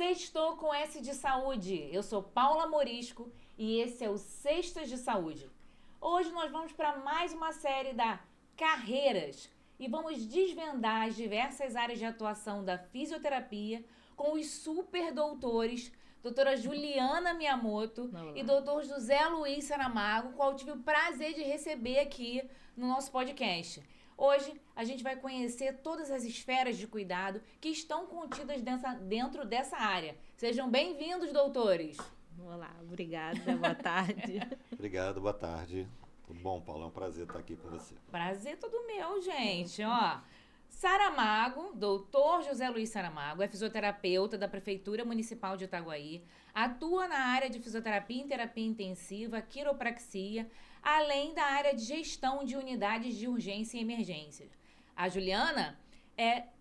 Sextou com S de saúde. Eu sou Paula Morisco e esse é o Sextas de Saúde. Hoje nós vamos para mais uma série da Carreiras e vamos desvendar as diversas áreas de atuação da fisioterapia com os super doutores, doutora Juliana Miyamoto e doutor José Luiz Saramago, qual eu tive o prazer de receber aqui no nosso podcast. Hoje a gente vai conhecer todas as esferas de cuidado que estão contidas dentro dessa área. Sejam bem-vindos, doutores. Olá, obrigada, boa tarde. Obrigado, boa tarde. Tudo bom, Paulo? É um prazer estar aqui com você. Prazer todo meu, gente. Ó, Saramago, doutor José Luiz Saramago, é fisioterapeuta da Prefeitura Municipal de Itaguaí, atua na área de fisioterapia e terapia intensiva, quiropraxia, além da área de gestão de unidades de urgência e emergência. A Juliana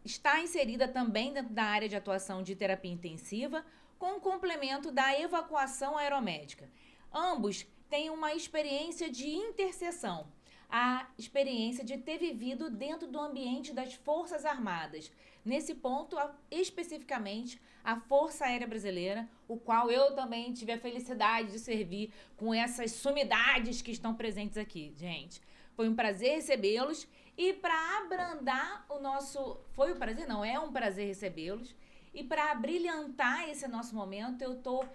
está inserida também dentro da área de atuação de terapia intensiva, com o complemento da evacuação aeromédica. Ambos têm uma experiência de interseção, a experiência de ter vivido dentro do ambiente das Forças Armadas. Nesse ponto, especificamente, a Força Aérea Brasileira, o qual eu também tive a felicidade de servir com essas sumidades que estão presentes aqui, gente. Foi um prazer recebê-los e para abrandar o nosso... Foi um prazer? Não, é um prazer recebê-los. E para brilhantar esse nosso momento, eu estou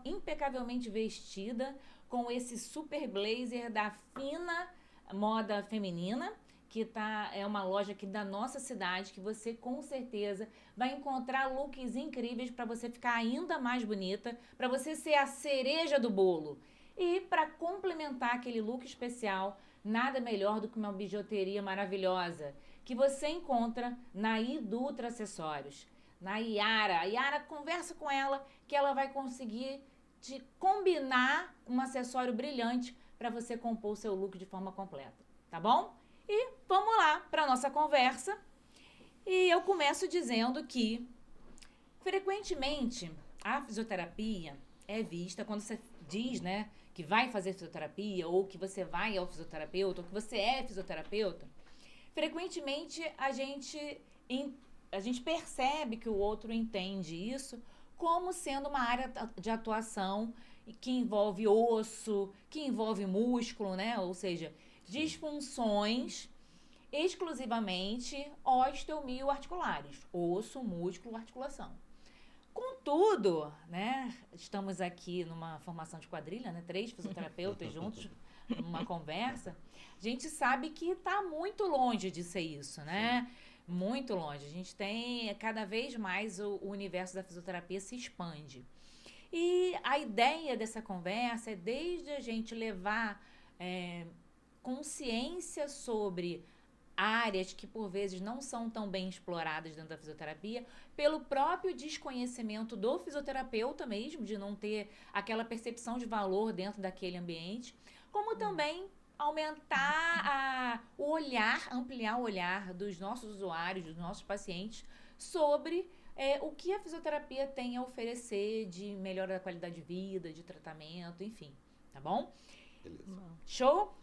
impecavelmente vestida com esse super blazer da Fina Moda Feminina, que é uma loja aqui da nossa cidade, que você com certeza vai encontrar looks incríveis para você ficar ainda mais bonita, para você ser a cereja do bolo. E para complementar aquele look especial, nada melhor do que uma bijuteria maravilhosa, que você encontra na Idutra Acessórios. Na Yara. A Yara, conversa com ela que ela vai conseguir te combinar um acessório brilhante para você compor o seu look de forma completa, tá bom? E vamos lá para nossa conversa. E eu começo dizendo que, frequentemente, a fisioterapia é vista quando você diz, né, que vai fazer fisioterapia ou que você vai ao fisioterapeuta ou que você é fisioterapeuta. Frequentemente, a gente percebe que o outro entende isso como sendo uma área de atuação que envolve osso, que envolve músculo, né? Ou seja, disfunções exclusivamente osteomioarticulares, osso, músculo, articulação. Contudo, né, estamos aqui numa formação de quadrilha, né, 3 fisioterapeutas juntos, numa conversa, a gente sabe que está muito longe de ser isso, né? Sim. Muito longe. A gente tem, cada vez mais, o universo da fisioterapia se expande. E a ideia dessa conversa é desde a gente levar consciência sobre áreas que por vezes não são tão bem exploradas dentro da fisioterapia, pelo próprio desconhecimento do fisioterapeuta mesmo, de não ter aquela percepção de valor dentro daquele ambiente, como também aumentar o olhar, ampliar o olhar dos nossos usuários, dos nossos pacientes, sobre o que a fisioterapia tem a oferecer de melhora da qualidade de vida, de tratamento, enfim, tá bom? Beleza. Show?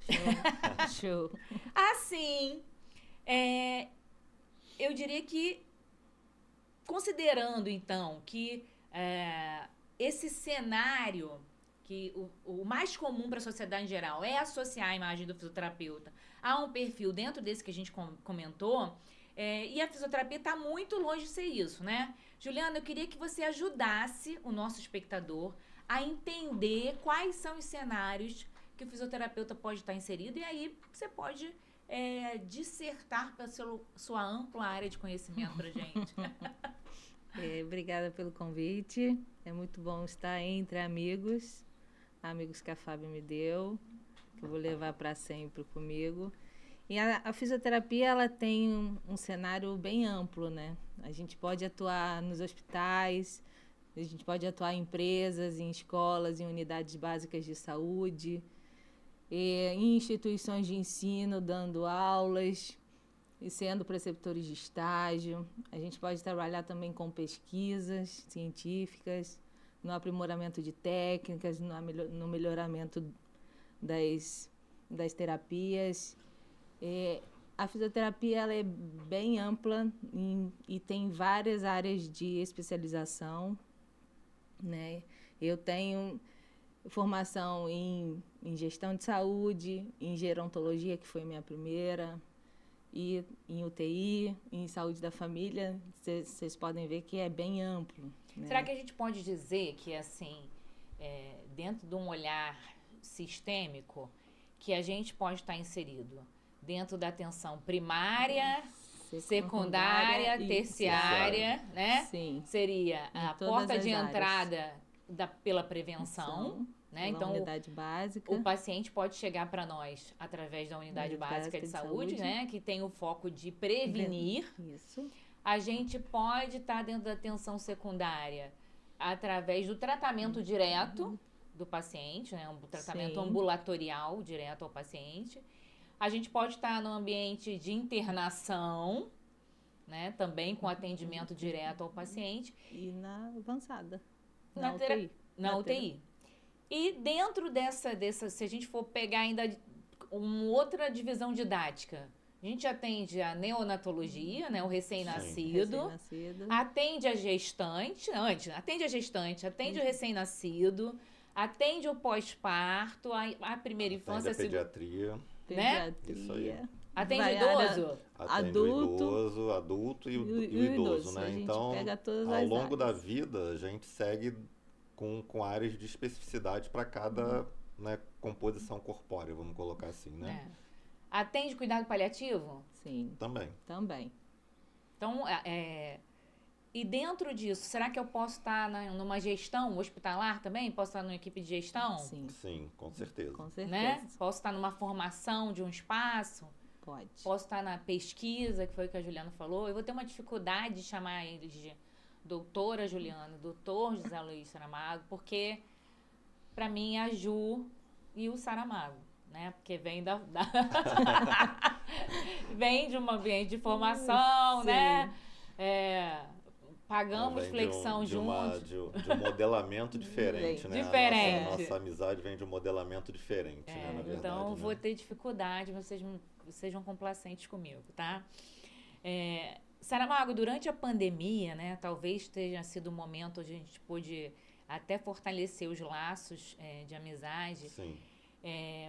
Show. Assim, eu diria que, considerando então que esse cenário, que o mais comum para a sociedade em geral é associar a imagem do fisioterapeuta a um perfil dentro desse que a gente comentou, e a fisioterapia está muito longe de ser isso, né? Juliana, eu queria que você ajudasse o nosso espectador a entender quais são os cenários que o fisioterapeuta pode estar inserido, e aí você pode dissertar pela sua ampla área de conhecimento para a gente. Obrigada pelo convite. É muito bom estar entre amigos que a Fábio me deu, que eu vou levar para sempre comigo. E a fisioterapia, ela tem um cenário bem amplo, né? A gente pode atuar nos hospitais, a gente pode atuar em empresas, em escolas, em unidades básicas de saúde, em instituições de ensino, dando aulas e sendo preceptores de estágio. A gente pode trabalhar também com pesquisas científicas, no aprimoramento de técnicas, no melhoramento das terapias. A fisioterapia ela é bem ampla e tem várias áreas de especialização, né? Eu tenho formação em gestão de saúde, em gerontologia, que foi minha primeira, e em UTI, em saúde da família. Vocês podem ver que é bem amplo, né? Será que a gente pode dizer que, assim, dentro de um olhar sistêmico, que a gente pode estar inserido dentro da atenção primária, secundária, terciária, né? Sim. Seria a porta de entrada pela prevenção, né? Então, unidade básica. O paciente pode chegar para nós através da unidade básica de saúde, né? Que tem o foco de prevenir. Isso. A gente pode estar dentro da atenção secundária através do tratamento direto do paciente, né? Um tratamento ambulatorial direto ao paciente. A gente pode estar no ambiente de internação, né? Também com atendimento direto ao paciente. E na avançada. Na UTI. E dentro dessa, se a gente for pegar ainda uma outra divisão didática, a gente atende a neonatologia, né? O recém-nascido. Atende a gestante, atende o recém-nascido, atende o pós-parto, a primeira infância. Atende a pediatria. Né? Isso aí. Atende o idoso. Atende o idoso, adulto e o idoso, né? Então, ao longo da vida, a gente segue com áreas de especificidade para cada composição corpórea, vamos colocar assim, né? Atende cuidado paliativo? Sim. Também. Então, e dentro disso, será que eu posso estar numa gestão hospitalar também? Posso estar numa equipe de gestão? Sim, com certeza. Né? Posso estar numa formação de um espaço? Pode. Posso estar na pesquisa, que foi o que a Juliana falou. Eu vou ter uma dificuldade de chamar eles de doutora Juliana, doutor José Luiz Saramago, porque, para mim, é a Ju e o Saramago, né? Porque vem vem de um ambiente de formação, né? Pagamos flexão juntos. De um modelamento diferente, né? A nossa amizade vem de um modelamento diferente, né? Na verdade, então, vou ter dificuldade, vocês sejam complacentes comigo, tá? Saramago, durante a pandemia, né? Talvez tenha sido um momento onde a gente pôde até fortalecer os laços de amizade. Sim.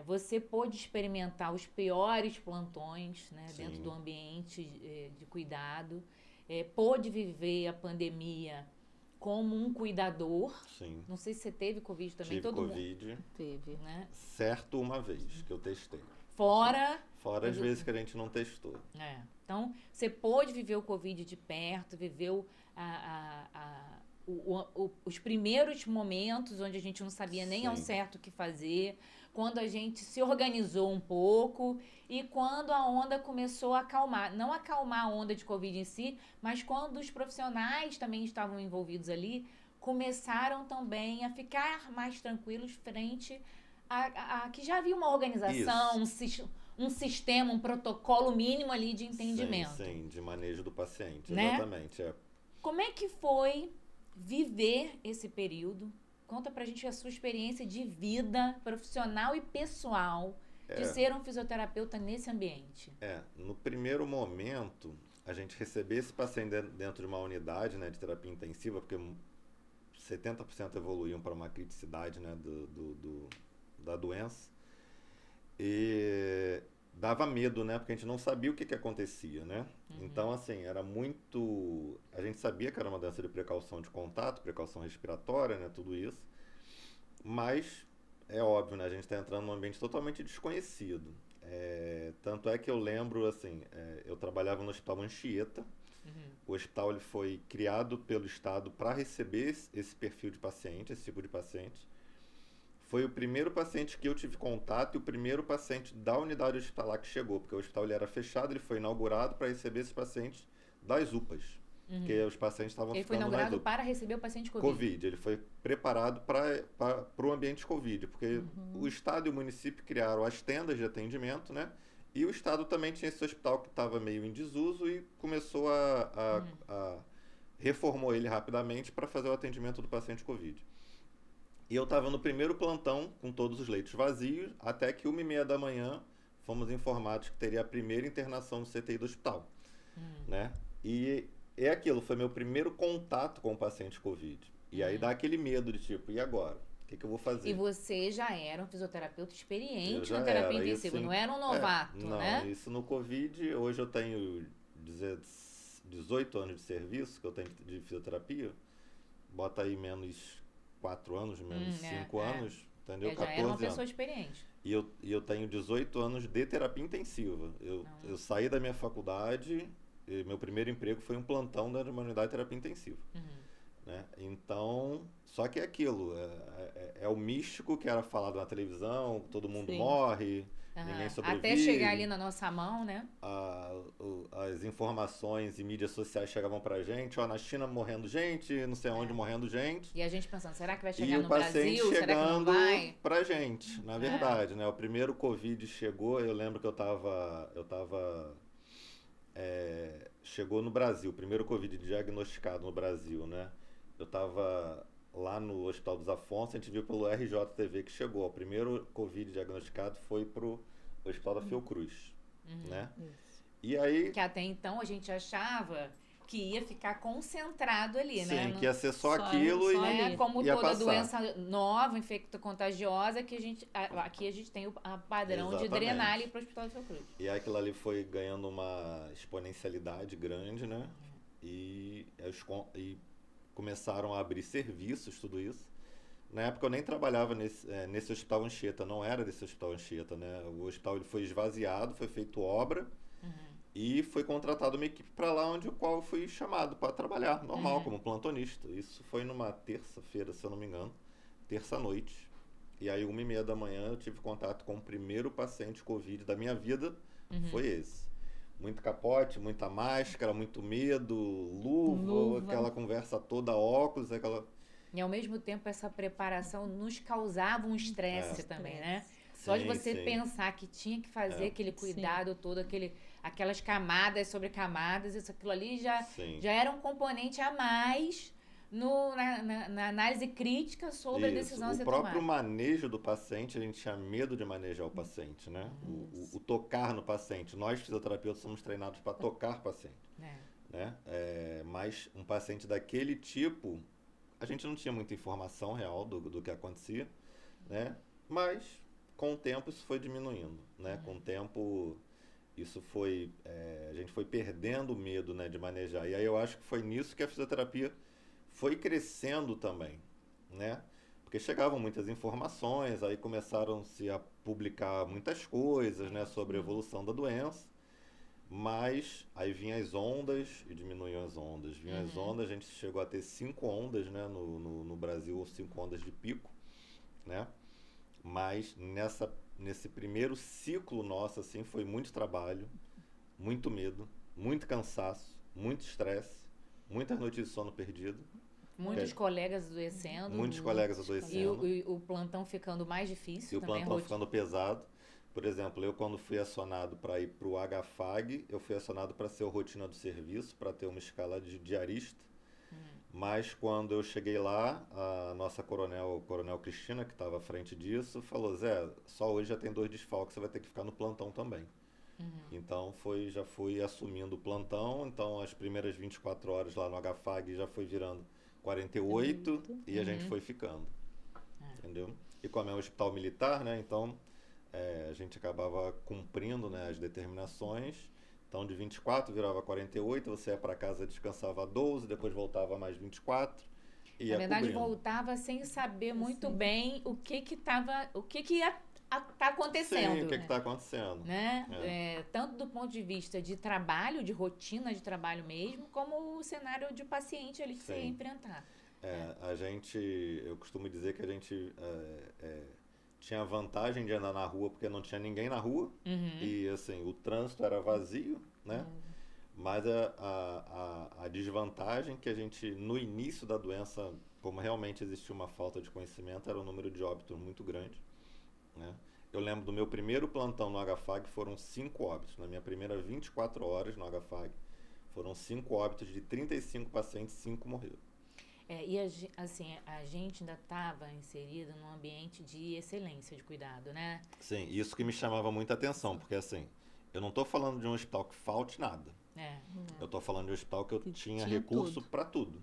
Você pôde experimentar os piores plantões, né? Sim. Dentro do ambiente de cuidado. Pôde viver a pandemia como um cuidador. Sim. Não sei se você teve Covid também. Tive Covid. Teve. Né? Certo, uma vez que eu testei. Fora as vezes que a gente não testou. Então, você pôde viver o Covid de perto, viveu os primeiros momentos onde a gente não sabia nem ao certo o que fazer, quando a gente se organizou um pouco e quando a onda começou a acalmar. Não acalmar a onda de Covid em si, mas quando os profissionais também estavam envolvidos ali, começaram também a ficar mais tranquilos frente a que já havia uma organização, um sistema, um protocolo mínimo ali de entendimento. Sim, de manejo do paciente, né? Exatamente. Como é que foi viver esse período? Conta pra gente a sua experiência de vida profissional e pessoal de ser um fisioterapeuta nesse ambiente. No primeiro momento, a gente receber esse paciente dentro de uma unidade, né, de terapia intensiva, porque 70% evoluíam para uma criticidade, né, da doença. E dava medo, né? Porque a gente não sabia o que acontecia, né? Então, assim, era muito... A gente sabia que era uma doença de precaução de contato, precaução respiratória, né? Tudo isso. Mas, é óbvio, né? A gente está entrando num ambiente totalmente desconhecido. Tanto é que eu lembro, assim, eu trabalhava no Hospital Anchieta. O hospital ele foi criado pelo Estado para receber esse perfil de paciente, esse tipo de paciente. Foi o primeiro paciente que eu tive contato e o primeiro paciente da unidade hospitalar que chegou, porque o hospital ele era fechado, ele foi inaugurado para receber esses pacientes das UPAs, porque os pacientes estavam ficando nas UPAs. Ele foi inaugurado para receber o paciente COVID? Ele foi preparado para o ambiente COVID, porque o Estado e o município criaram as tendas de atendimento, né? E o Estado também tinha esse hospital que estava meio em desuso e começou reformou ele rapidamente para fazer o atendimento do paciente COVID. E eu estava no primeiro plantão, com todos os leitos vazios, até que 1h30 da manhã fomos informados que teria a primeira internação no CTI do hospital, né? E é aquilo, foi meu primeiro contato com o paciente Covid. E aí dá aquele medo de tipo, e agora? O que eu vou fazer? E você já era um fisioterapeuta Eu experiente já na terapia era, intensiva, isso não era um novato, não, né? isso no Covid, hoje eu tenho 18 anos de serviço que eu tenho de fisioterapia, bota aí menos 4 anos, menos 5 anos, entendeu? Já era uma 14 pessoa anos. experiente. E eu tenho 18 anos de terapia intensiva. Eu saí da minha faculdade, e meu primeiro emprego foi um plantão da unidade de terapia intensiva. Né? Então, só que é aquilo, é o místico que era falado na televisão, todo mundo morre, ninguém sobrevive. Até chegar ali na nossa mão, né? As informações e mídias sociais chegavam pra gente, ó, na China morrendo gente, não sei onde morrendo gente. E a gente pensando, será que vai E chegar o no paciente Brasil? Será que não chegando vai? pra gente, na verdade, né? O primeiro Covid chegou, eu lembro que eu tava chegou no Brasil, o primeiro Covid diagnosticado no Brasil, né? Eu tava lá no Hospital dos Afonso, a gente viu pelo RJTV que chegou. O primeiro Covid diagnosticado foi pro Hospital da Fiocruz, né? Isso. E aí... Que até então a gente achava que ia ficar concentrado ali, né? Sim, que ia ser só Só- aquilo só e ali. Como ia toda passar. doença nova, infecto-contagiosa, que aqui a gente tem o padrão de Exatamente. drenar ali para o Hospital da Fiocruz. E aí aquilo ali foi ganhando uma exponencialidade grande, né? E começaram a abrir serviços, tudo isso. Na época eu nem trabalhava nesse Hospital Anchieta, não era desse Hospital Anchieta, né? O hospital ele foi esvaziado, foi feito obra e foi contratada uma equipe para lá onde o qual eu fui chamado para trabalhar, normal, como plantonista. Isso foi numa terça-feira, se eu não me engano, terça-noite. E aí, 1h30 da manhã, eu tive contato com o primeiro paciente Covid da minha vida, foi esse. Muito capote, muita máscara, muito medo, luva, aquela conversa toda, óculos, aquela... E ao mesmo tempo essa preparação nos causava um estresse também, né? Só de você pensar que tinha que fazer aquele cuidado todo, aquelas camadas sobre camadas, aquilo ali já era um componente a mais na análise crítica sobre a decisão a ser tomada. O próprio tomada. manejo do paciente, a gente tinha medo de manejar o paciente, né? O tocar no paciente. Nós, fisioterapeutas, somos treinados para tocar paciente. Né? Mas um paciente daquele tipo, a gente não tinha muita informação real do que acontecia, né? Mas, com o tempo, isso foi diminuindo, né? Com o tempo, isso foi... a gente foi perdendo o medo, né, de manejar. E aí eu acho que foi nisso que a fisioterapia foi crescendo também, né? Porque chegavam muitas informações, aí começaram-se a publicar muitas coisas, né, sobre a evolução da doença, mas aí vinham as ondas e diminuíam as ondas. Vinham as ondas, a gente chegou a ter 5 ondas, né, no Brasil, 5 ondas de pico, né? Mas nesse primeiro ciclo nosso, assim, foi muito trabalho, muito medo, muito cansaço, muito estresse, muitas noites de sono perdido. Muitos colegas adoecendo. Muitos colegas adoecendo. E o plantão ficando mais difícil E também. o plantão ficando pesado. Por exemplo, eu quando fui acionado para ir para o HFAG, eu fui acionado para ser o rotina do serviço, para ter uma escala de diarista. Mas quando eu cheguei lá, a nossa coronel Cristina, que estava à frente disso, falou, Zé, só hoje já tem 2 desfalques, você vai ter que ficar no plantão também. Então já fui assumindo o plantão, então as primeiras 24 horas lá no HFAG já foi virando 48 e a gente foi ficando, entendeu? E como é um hospital militar, né, então a gente acabava cumprindo, né, as determinações, então de 24 virava 48, você ia para casa, descansava 12, depois voltava mais 24 e ia Na verdade, cobrindo. voltava sem saber muito bem o que ia tá acontecendo. Sim, o que está acontecendo. Né? Tanto do ponto de vista de trabalho, de rotina de trabalho mesmo, como o cenário de paciente ali que você ia enfrentar. Eu costumo dizer que a gente tinha a vantagem de andar na rua porque não tinha ninguém na rua e assim, o trânsito era vazio, né? Mas a desvantagem que a gente, no início da doença, como realmente existia uma falta de conhecimento, era o número de óbitos muito grande. Né? Eu lembro do meu primeiro plantão no HFAG, foram 5 óbitos. Na minha primeira 24 horas no HFAG, foram 5 óbitos de 35 pacientes, 5 morreram. Assim, a gente ainda estava inserida num ambiente de excelência de cuidado, né? Sim, isso que me chamava muita atenção, porque assim, eu não tô falando de um hospital que falte nada. É, Eu tô falando de um hospital que eu Que tinha tinha recurso tudo. para tudo.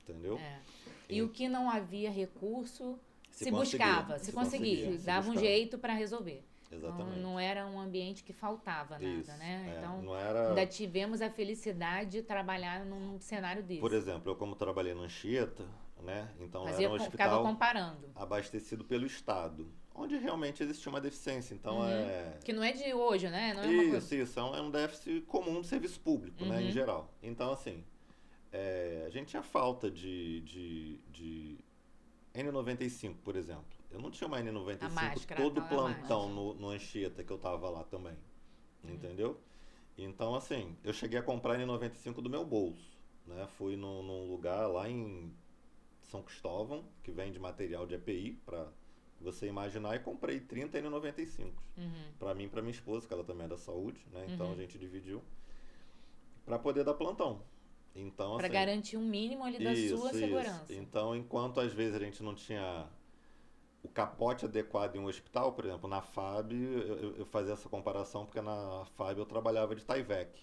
Entendeu? é. E o que não havia recurso, se conseguia, buscava, se conseguia. se Dava um buscava. jeito para resolver. Exatamente. Não era um ambiente que faltava nada, Isso, né? Então, não era... ainda tivemos a felicidade de trabalhar num cenário desse. Por exemplo, eu como trabalhei no Anchieta, né? Então era um Ficava hospital comparando. abastecido pelo Estado, onde realmente existia uma deficiência. Então Que não é de hoje, né? Não é uma coisa... Isso, é um déficit comum do serviço público, né, em geral. Então, assim, a gente tinha falta de N95, por exemplo. Eu não tinha uma A N95 máscara, todo a plantão máscara. no Anchieta que eu tava lá também. Entendeu? Então, assim, eu cheguei a comprar N95 do meu bolso. Né? Fui num lugar lá em São Cristóvão, que vende material de EPI, para você imaginar, e comprei 30 N95. Para mim e para minha esposa, que ela também é da saúde, né? Então a gente dividiu para poder dar plantão. Então, Para assim, garantir um mínimo ali da sua segurança. Então, enquanto às vezes a gente não tinha o capote adequado em um hospital, por exemplo, na FAB, eu fazia essa comparação porque na FAB eu trabalhava de Tyvek,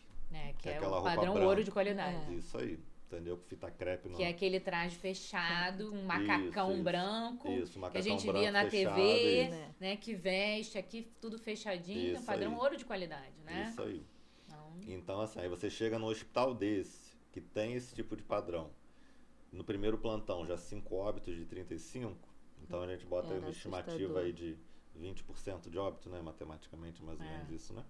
Que é aquela o roupa padrão branca. ouro de qualidade. Isso aí, entendeu? Com fita crepe. Que é aquele traje fechado, um macacão branco, Isso, que a gente macacão via na branco fechado, TV, isso. né? Que veste aqui tudo fechadinho, Isso padrão aí. ouro de qualidade, né? Isso aí. Então, Então, assim, aí você chega num hospital desse, que tem esse tipo de padrão. No primeiro plantão, já 5 óbitos de 35. Então a gente bota aí Era uma estimativa aí de 20% de óbito, né? Matematicamente, mais ou menos isso, né?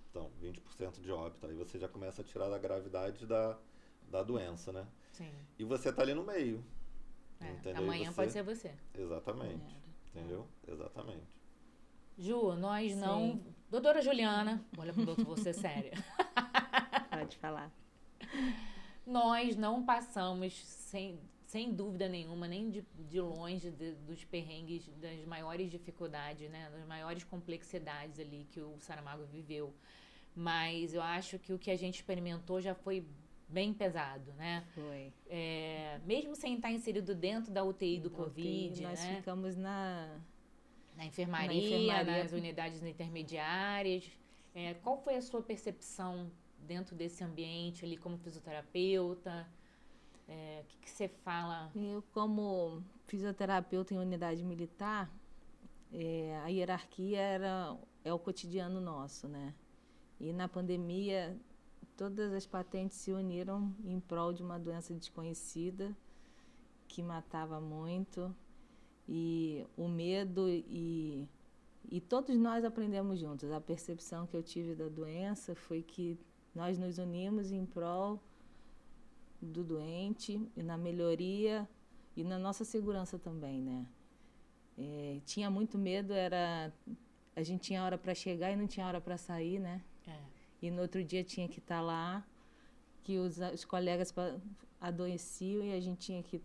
Então, 20% de óbito. Aí você já começa a tirar da gravidade da doença, né? sim. E você tá ali no meio. Entendeu? Amanhã pode ser você. Exatamente. Entendeu? Exatamente. Ju, nós Sim. não... Doutora Juliana, olha pro doutor, você séria. Pode falar. Nós não passamos, sem dúvida nenhuma, nem de longe dos perrengues, das maiores dificuldades, né? Das maiores complexidades ali que o Saramago viveu. Mas eu acho que o que a gente experimentou já foi bem pesado, né? Foi. Mesmo sem estar inserido dentro da UTI do Da Covid, UTI, nós né? ficamos Na na enfermaria, enfermaria. nas unidades intermediárias. Qual foi a sua percepção dentro desse ambiente ali como fisioterapeuta? O que você fala? Eu, como fisioterapeuta em unidade militar, a hierarquia é o cotidiano nosso, né? E na pandemia, todas as patentes se uniram em prol de uma doença desconhecida que matava muito. E o medo e todos nós aprendemos juntos. A percepção que eu tive da doença foi que nós nos unimos em prol do doente e na melhoria e na nossa segurança também, né? Tinha muito medo, a gente tinha hora para chegar e não tinha hora para sair, né? E no outro dia tinha que estar lá, que os colegas adoeciam e a gente tinha que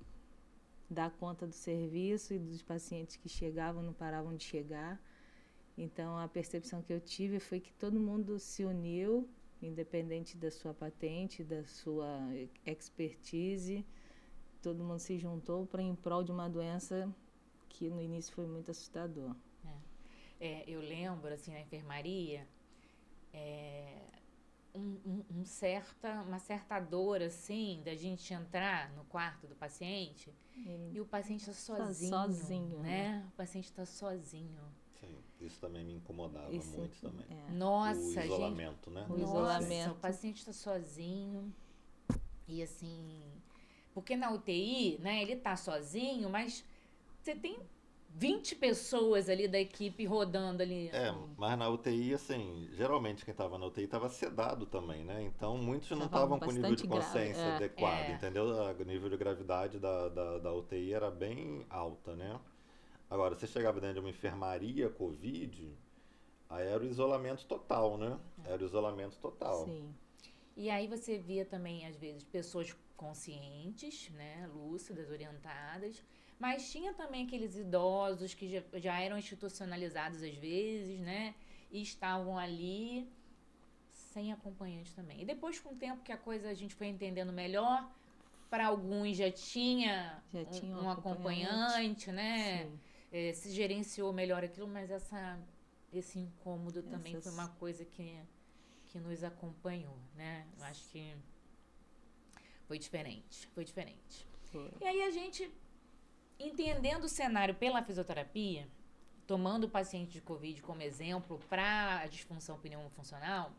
dar conta do serviço e dos pacientes que chegavam, não paravam de chegar. Então, a percepção que eu tive foi que todo mundo se uniu, independente da sua patente, da sua expertise, todo mundo se juntou para em prol de uma doença que no início foi muito assustador. Eu lembro, assim, na enfermaria, uma certa dor, assim, da gente entrar no quarto do paciente e o paciente está sozinho, né? O paciente está sozinho. Sim, isso também me incomodava muito também. Nossa, o isolamento, né? O isolamento. O paciente está sozinho e assim... Porque na UTI, né, ele tá sozinho, mas você tem 20 pessoas ali da equipe rodando ali. Mas na UTI, assim, geralmente quem estava na UTI estava sedado também, né? Então muitos não Tava estavam com nível de bastante consciência grave, adequado, entendeu? O nível de gravidade da UTI era bem alta, né? Agora, você chegava dentro de uma enfermaria Covid, aí era o isolamento total, né? Era o isolamento total. Sim. E aí você via também, às vezes, pessoas conscientes, né, lúcidas, orientadas, mas tinha também aqueles idosos que já eram institucionalizados às vezes, né, e estavam ali sem acompanhante também. E depois, com o tempo que a gente foi entendendo melhor, para alguns já tinha um um acompanhante, né? Sim. Se gerenciou melhor aquilo, mas esse incômodo também foi uma coisa que nos acompanhou, né? Eu acho que foi diferente. Foi. E aí a gente, entendendo o cenário pela fisioterapia, tomando o paciente de Covid como exemplo para a disfunção pneumofuncional,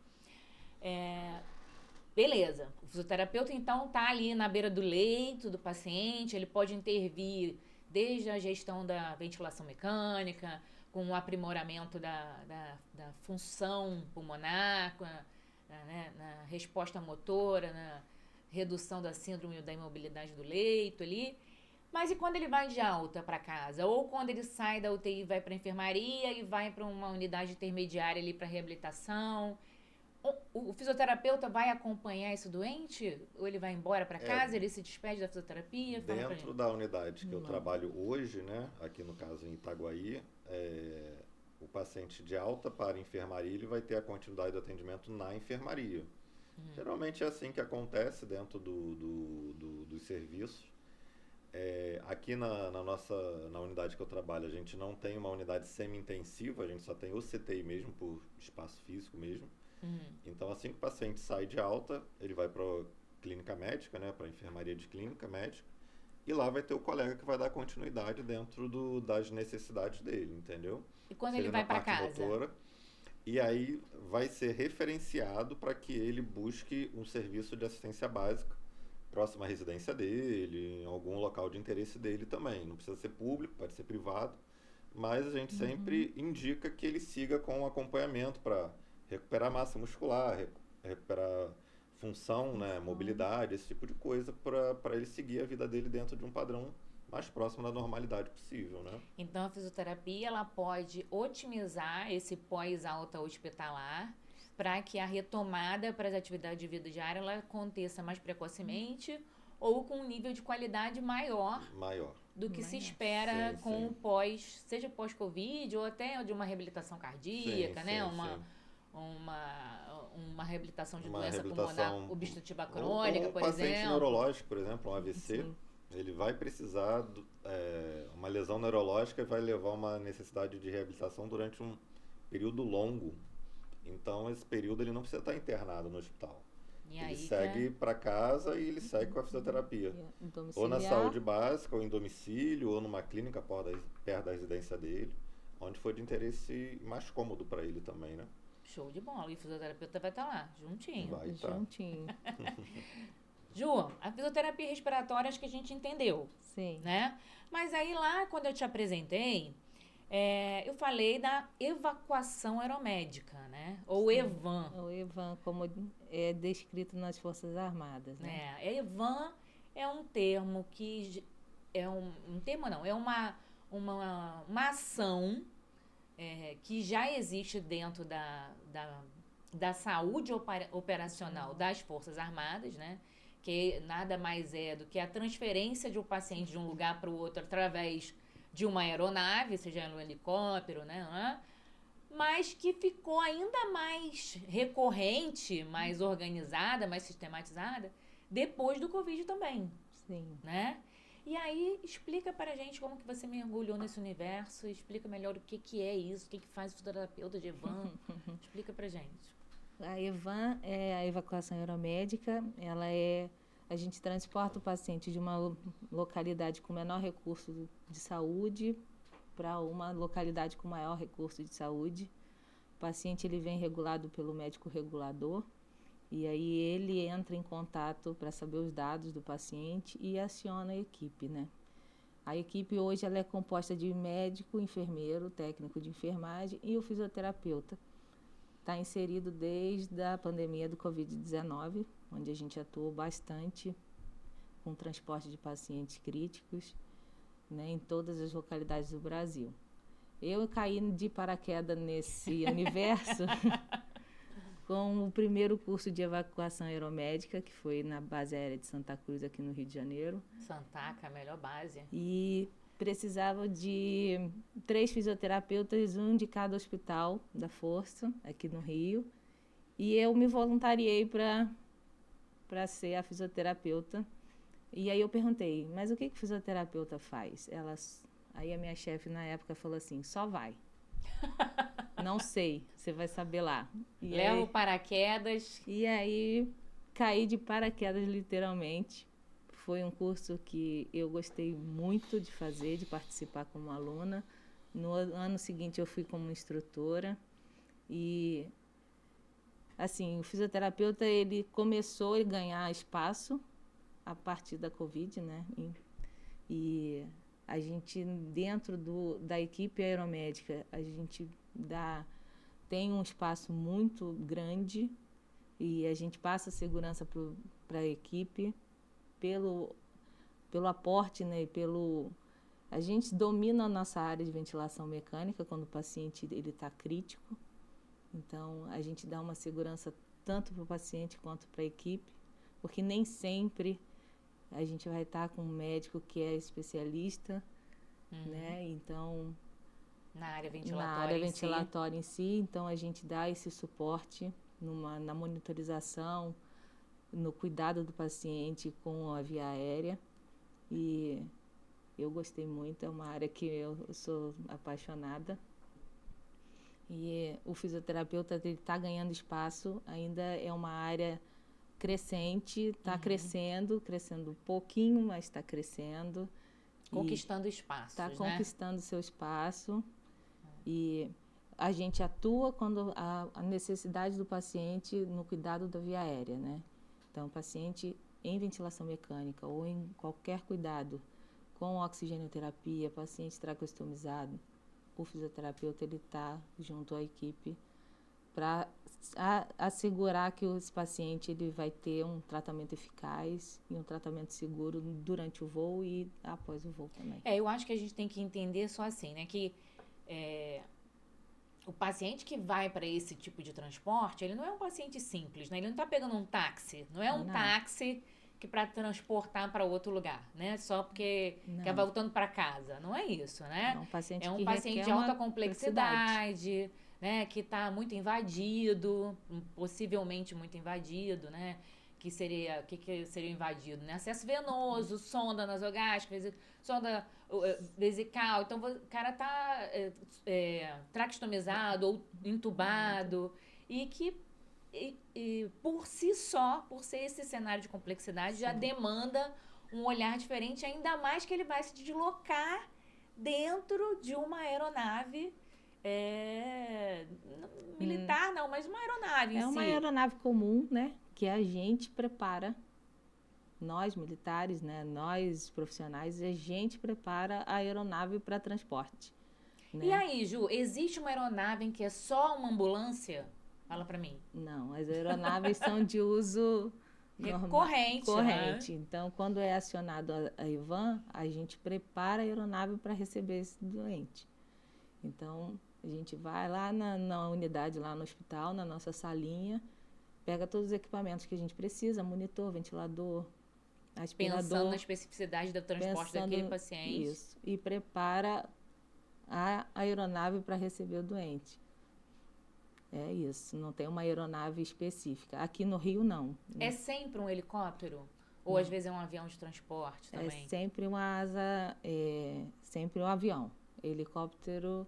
beleza, o fisioterapeuta então está ali na beira do leito do paciente, ele pode intervir desde a gestão da ventilação mecânica, com o aprimoramento da função pulmonar, na resposta motora, na redução da síndrome da imobilidade do leito ali. Mas e quando ele vai de alta para casa? Ou quando ele sai da UTI e vai para a enfermaria e vai para uma unidade intermediária ali para reabilitação? O fisioterapeuta vai acompanhar esse doente? Ou ele vai embora para casa, ele se despede da fisioterapia? Dentro da unidade que eu trabalho hoje, né, aqui no caso em Itaguaí, o paciente de alta para a enfermaria, ele vai ter a continuidade do atendimento na enfermaria. Geralmente é assim que acontece dentro dos serviços. Aqui na unidade que eu trabalho, a gente não tem uma unidade semi-intensiva, a gente só tem o CTI mesmo, por espaço físico mesmo. Então, assim que o paciente sai de alta, ele vai para a clínica médica, né, para a enfermaria de clínica médica, e lá vai ter o colega que vai dar continuidade dentro das necessidades dele, entendeu? E quando ele vai para casa? Motora, e aí vai ser referenciado para que ele busque um serviço de assistência básica próximo à residência dele, em algum local de interesse dele também. Não precisa ser público, pode ser privado, mas a gente sempre indica que ele siga com um acompanhamento para recuperar massa muscular, recuperar função, né, mobilidade, esse tipo de coisa, para ele seguir a vida dele dentro de um padrão mais próximo da normalidade possível, né? Então, a fisioterapia, ela pode otimizar esse pós-alta hospitalar para que a retomada para as atividades de vida diária ela aconteça mais precocemente ou com um nível de qualidade maior do que se espera com o seja pós-Covid ou até de uma reabilitação cardíaca, né? Uma reabilitação de doença pulmonar obstrutiva crônica, por exemplo. Um paciente neurológico, por exemplo, um AVC, ele vai precisar, uma lesão neurológica vai levar a uma necessidade de reabilitação durante um período longo. Então, esse período ele não precisa estar internado no hospital. Ele segue para casa e ele segue com a fisioterapia. Ou na saúde básica, ou em domicílio, ou numa clínica perto da residência dele, onde for de interesse mais cômodo para ele também, né? Show de bola. E o fisioterapeuta vai estar lá, juntinho. Vai estar. Juntinho. Ju, a fisioterapia respiratória acho que a gente entendeu. Sim. Né? Mas aí lá, quando eu te apresentei, eu falei da evacuação aeromédica, né? Ou EVAN. O EVAN, como é descrito nas Forças Armadas, né? EVAN é um termo que... um termo não, é uma ação que já existe dentro da saúde operacional das Forças Armadas, né? Que nada mais é do que a transferência de um paciente de um lugar para o outro através de uma aeronave, seja um helicóptero, né? Mas que ficou ainda mais recorrente, mais organizada, mais sistematizada, depois do Covid também. Sim. Né? E aí, explica para a gente como que você mergulhou nesse universo, explica melhor o que é isso, o que faz o fisioterapeuta de EVAN, explica para gente. A EVAN é a evacuação aeromédica, a gente transporta o paciente de uma localidade com menor recurso de saúde para uma localidade com maior recurso de saúde. O paciente ele vem regulado pelo médico regulador e aí ele entra em contato para saber os dados do paciente e aciona a equipe, né? A equipe hoje ela é composta de médico, enfermeiro, técnico de enfermagem e o fisioterapeuta. Está inserido desde a pandemia do Covid-19, onde a gente atuou bastante com o transporte de pacientes críticos, né, em todas as localidades do Brasil. Eu caí de paraquedas nesse universo com o primeiro curso de evacuação aeromédica, que foi na base aérea de Santa Cruz, aqui no Rio de Janeiro. Santaca, a melhor base. E precisava de 3 fisioterapeutas, um de cada hospital da Força, aqui no Rio. E eu me voluntariei para ser a fisioterapeuta E aí eu perguntei, mas o que que o fisioterapeuta faz? Aí a minha chefe na época falou assim, só vai. Não sei, você vai saber lá. Leva o paraquedas. E aí caí de paraquedas literalmente. Foi um curso que eu gostei muito de fazer, de participar como aluna. No ano seguinte eu fui como instrutora. E assim, o fisioterapeuta ele começou a ganhar espaço a partir da Covid, né? E a gente, dentro da equipe aeromédica, a gente tem um espaço muito grande e a gente passa segurança para a equipe pelo aporte, né? A gente domina a nossa área de ventilação mecânica quando o paciente está crítico. Então, a gente dá uma segurança tanto para o paciente quanto para a equipe, porque nem sempre a gente vai estar com um médico que é especialista, né? Então, na área ventilatória em si, então a gente dá esse suporte na monitorização, no cuidado do paciente com a via aérea. E eu gostei muito, é uma área que eu sou apaixonada. E o fisioterapeuta está ganhando espaço, ainda é uma área crescente, está crescendo um pouquinho, mas está crescendo. Conquistando espaços, está né? Conquistando seu espaço. E a gente atua quando a necessidade do paciente no cuidado da via aérea, né? Então, o paciente em ventilação mecânica ou em qualquer cuidado com oxigenoterapia, paciente tracostomizado, o fisioterapeuta ele está junto à equipe para assegurar que esse paciente ele vai ter um tratamento eficaz e um tratamento seguro durante o voo e após o voo também. Eu acho que a gente tem que entender só assim, né, que o paciente que vai para esse tipo de transporte, ele não é um paciente simples, né? Ele não está pegando um táxi, não é um táxi que para transportar para outro lugar, né? Só porque quer voltando para casa, não é isso, né? É um paciente de alta complexidade, né? Que está muito invadido, possivelmente muito invadido, né? Que seria invadido, né? Acesso venoso, sonda nasogástrica, sonda vesical. Então, o cara tá traqueostomizado ou entubado e que por si só, por ser esse cenário de complexidade, já demanda um olhar diferente, ainda mais que ele vai se deslocar dentro de uma aeronave militar, não, mas uma aeronave em si. É uma aeronave comum, né? Que a gente prepara, nós militares, né? Nós profissionais, a gente prepara a aeronave para transporte. Né? E aí, Ju, existe uma aeronave em que é só uma ambulância? Fala para mim. Não, as aeronaves são de uso recorrente. Né? Então, quando é acionado a EVAN, a gente prepara a aeronave para receber esse doente. Então, a gente vai lá na unidade, lá no hospital, na nossa salinha, pega todos os equipamentos que a gente precisa, monitor, ventilador, aspirador. Pensando na especificidade do transporte daquele paciente. Isso, e prepara a aeronave para receber o doente. É isso, não tem uma aeronave específica. Aqui no Rio, não. É sempre um helicóptero? Ou às vezes é um avião de transporte também? É sempre uma asa, sempre um avião. Helicóptero...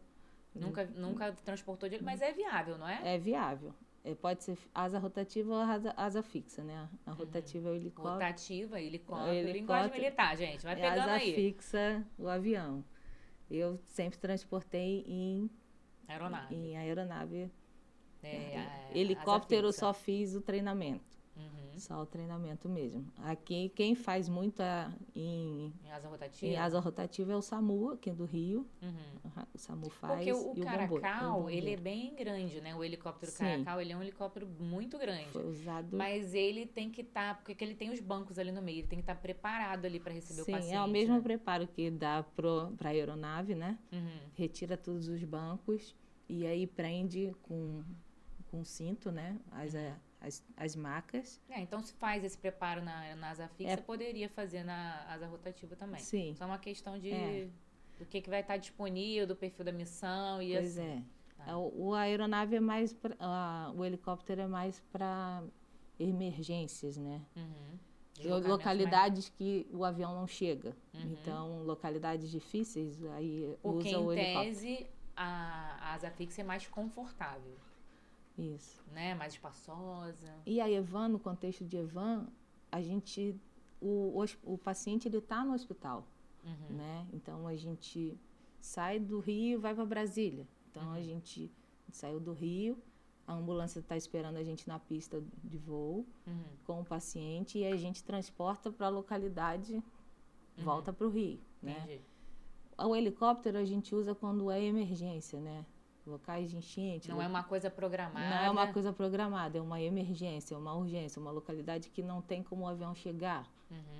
Nunca transportou de... Mas é viável, não é? É viável. Pode ser asa rotativa ou asa fixa, né? A rotativa é o helicóptero. Rotativa, helicóptero. Linguagem militar, gente. Vai pegando asa aí. Asa fixa, o avião. Eu sempre transportei em aeronave. Helicóptero eu só fiz o treinamento. Só o treinamento mesmo. Aqui, quem faz muito em asa rotativa? Em asa rotativa é o SAMU, aqui do Rio. O SAMU faz. Porque o Caracal, ele é bem grande, né? O helicóptero Caracal, ele é um helicópero muito grande. Foi usado. Mas ele tem que estar, porque ele tem os bancos ali no meio, ele tem que estar preparado ali para receber o paciente. Sim, é o mesmo preparo que dá para a aeronave, né? Retira todos os bancos e aí prende com cinto, né? As macas. Então, se faz esse preparo na asa fixa, poderia fazer na asa rotativa também. Sim. Só uma questão do que vai estar disponível, do perfil da missão e pois assim. O aeronave é mais... o helicóptero é mais para emergências, né? Deslocamentos localidades que o avião não chega. Uhum. Então, localidades difíceis, aí Porque, usa o em helicóptero. tese, a asa fixa é mais confortável, Isso. né? Mais espaçosa. E a Evan, no contexto de Evan, a gente, o paciente ele está no hospital, né? Então a gente sai do Rio e vai para Brasília. Então a gente saiu do Rio, a ambulância está esperando a gente na pista de voo com o paciente e a gente transporta para a localidade, volta para o Rio, né? Entendi. O helicóptero a gente usa quando é emergência, né? Locais de enchente. Não é uma coisa programada. Não é uma coisa programada, é uma emergência, uma urgência, uma localidade que não tem como o avião chegar.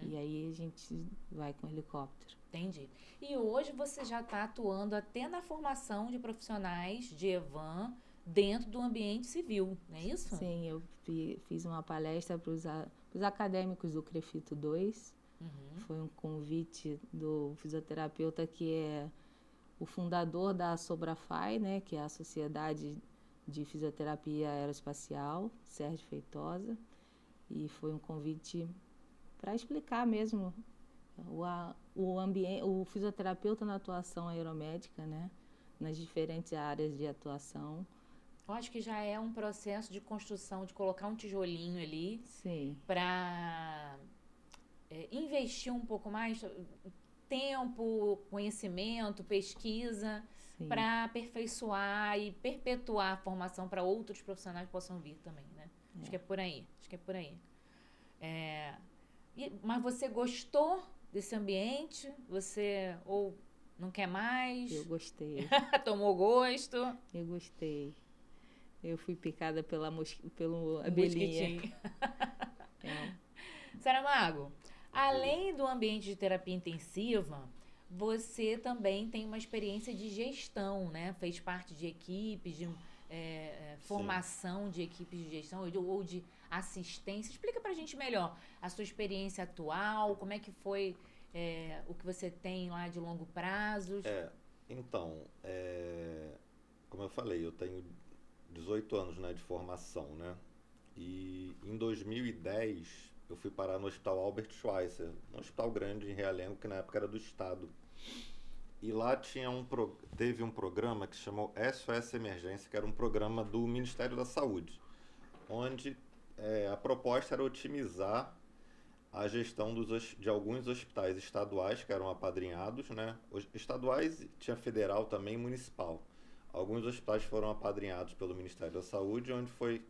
E aí a gente vai com o helicóptero. Entendi. E hoje você já está atuando até na formação de profissionais de Evan dentro do ambiente civil, não é isso? Sim, eu fiz uma palestra para os acadêmicos do CREFITO 2. Foi um convite do fisioterapeuta que é o fundador da Sobrafai, né, que é a Sociedade de Fisioterapia Aeroespacial, Sérgio Feitosa, e foi um convite para explicar mesmo o fisioterapeuta na atuação aeromédica, né, nas diferentes áreas de atuação. Eu acho que já é um processo de construção, de colocar um tijolinho ali para investir um pouco mais tempo, conhecimento, pesquisa, para aperfeiçoar e perpetuar a formação para outros profissionais que possam vir também, né? Acho que é por aí, mas você gostou desse ambiente? Você ou não quer mais? Eu gostei. Tomou gosto? Eu gostei. Eu fui picada pelo abelhinha. Saramago, além do ambiente de terapia intensiva, você também tem uma experiência de gestão, né? Fez parte de equipes, de formação de equipes de gestão ou de assistência. Explica pra gente melhor a sua experiência atual, como é que foi o que você tem lá de longo prazo. Então, como eu falei, eu tenho 18 anos, né, de formação, né? E em 2010 eu fui parar no Hospital Albert Schweitzer, um hospital grande em Realengo, que na época era do Estado. E lá teve um programa que se chamou SOS Emergência, que era um programa do Ministério da Saúde, onde a proposta era otimizar a gestão de alguns hospitais estaduais que eram apadrinhados, né? Os estaduais, tinha federal também, municipal. Alguns hospitais foram apadrinhados pelo Ministério da Saúde, onde foi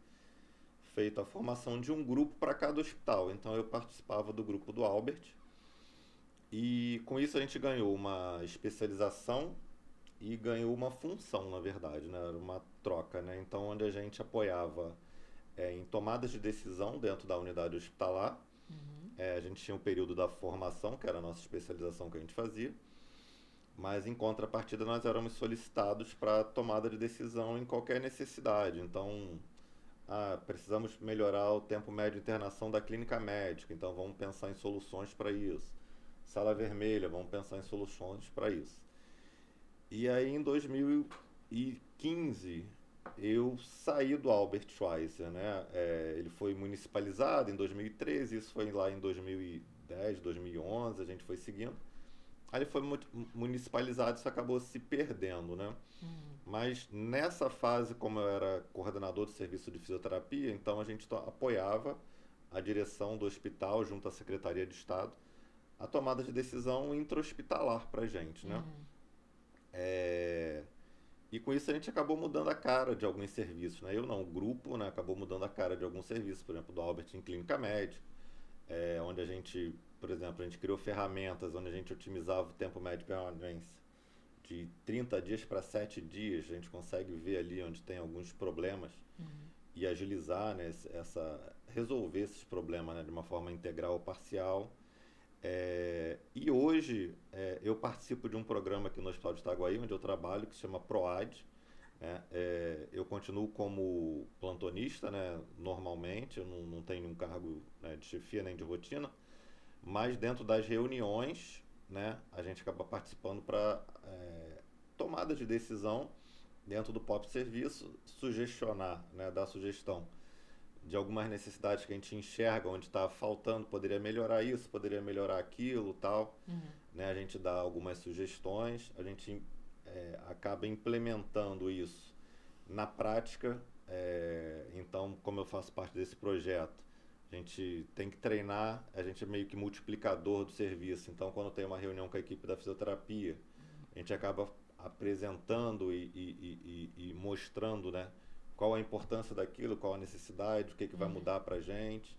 feita a formação de um grupo para cada hospital. Então eu participava do grupo do Albert e com isso a gente ganhou uma especialização e ganhou uma função, na verdade, né? Era uma troca, né? Então onde a gente apoiava em tomadas de decisão dentro da unidade hospitalar. A gente tinha um período da formação, que era a nossa especialização que a gente fazia, mas em contrapartida nós éramos solicitados para tomada de decisão em qualquer necessidade. Então, precisamos melhorar o tempo médio de internação da clínica médica, então vamos pensar em soluções para isso. Sala vermelha, vamos pensar em soluções para isso. E aí em 2015 eu saí do Albert Schweitzer, né? Ele foi municipalizado em 2013, isso foi lá em 2010, 2011, a gente foi seguindo. Aí ele foi municipalizado, isso acabou se perdendo, né? Mas nessa fase, como eu era coordenador do serviço de fisioterapia, então a gente apoiava a direção do hospital junto à Secretaria de Estado a tomada de decisão intra-hospitalar para a gente, né? E com isso a gente acabou mudando a cara de alguns serviços, né? Eu não, o grupo, né, acabou mudando a cara de alguns serviços, por exemplo, do Albert em clínica médica, onde a gente, por exemplo, a gente criou ferramentas onde a gente otimizava o tempo médio de permanência de 30 dias para 7 dias, a gente consegue ver ali onde tem alguns problemas e agilizar, né, resolver esses problemas, né, de uma forma integral ou parcial. E hoje eu participo de um programa aqui no Hospital de Itaguaí, onde eu trabalho, que se chama PROAD. Eu continuo como plantonista, né, normalmente, eu não tenho nenhum cargo, né, de chefia nem de rotina, mas dentro das reuniões, né, a gente acaba participando para tomada de decisão dentro do próprio serviço, sugestionar, né, dar sugestão de algumas necessidades que a gente enxerga onde está faltando, poderia melhorar isso, poderia melhorar aquilo, tal, né? A gente dá algumas sugestões, a gente acaba implementando isso na prática. Então, como eu faço parte desse projeto, a gente tem que treinar, a gente é meio que multiplicador do serviço. Então, quando tem uma reunião com a equipe da fisioterapia, a gente acaba apresentando e mostrando, né, qual a importância daquilo, qual a necessidade, o que vai mudar para a gente.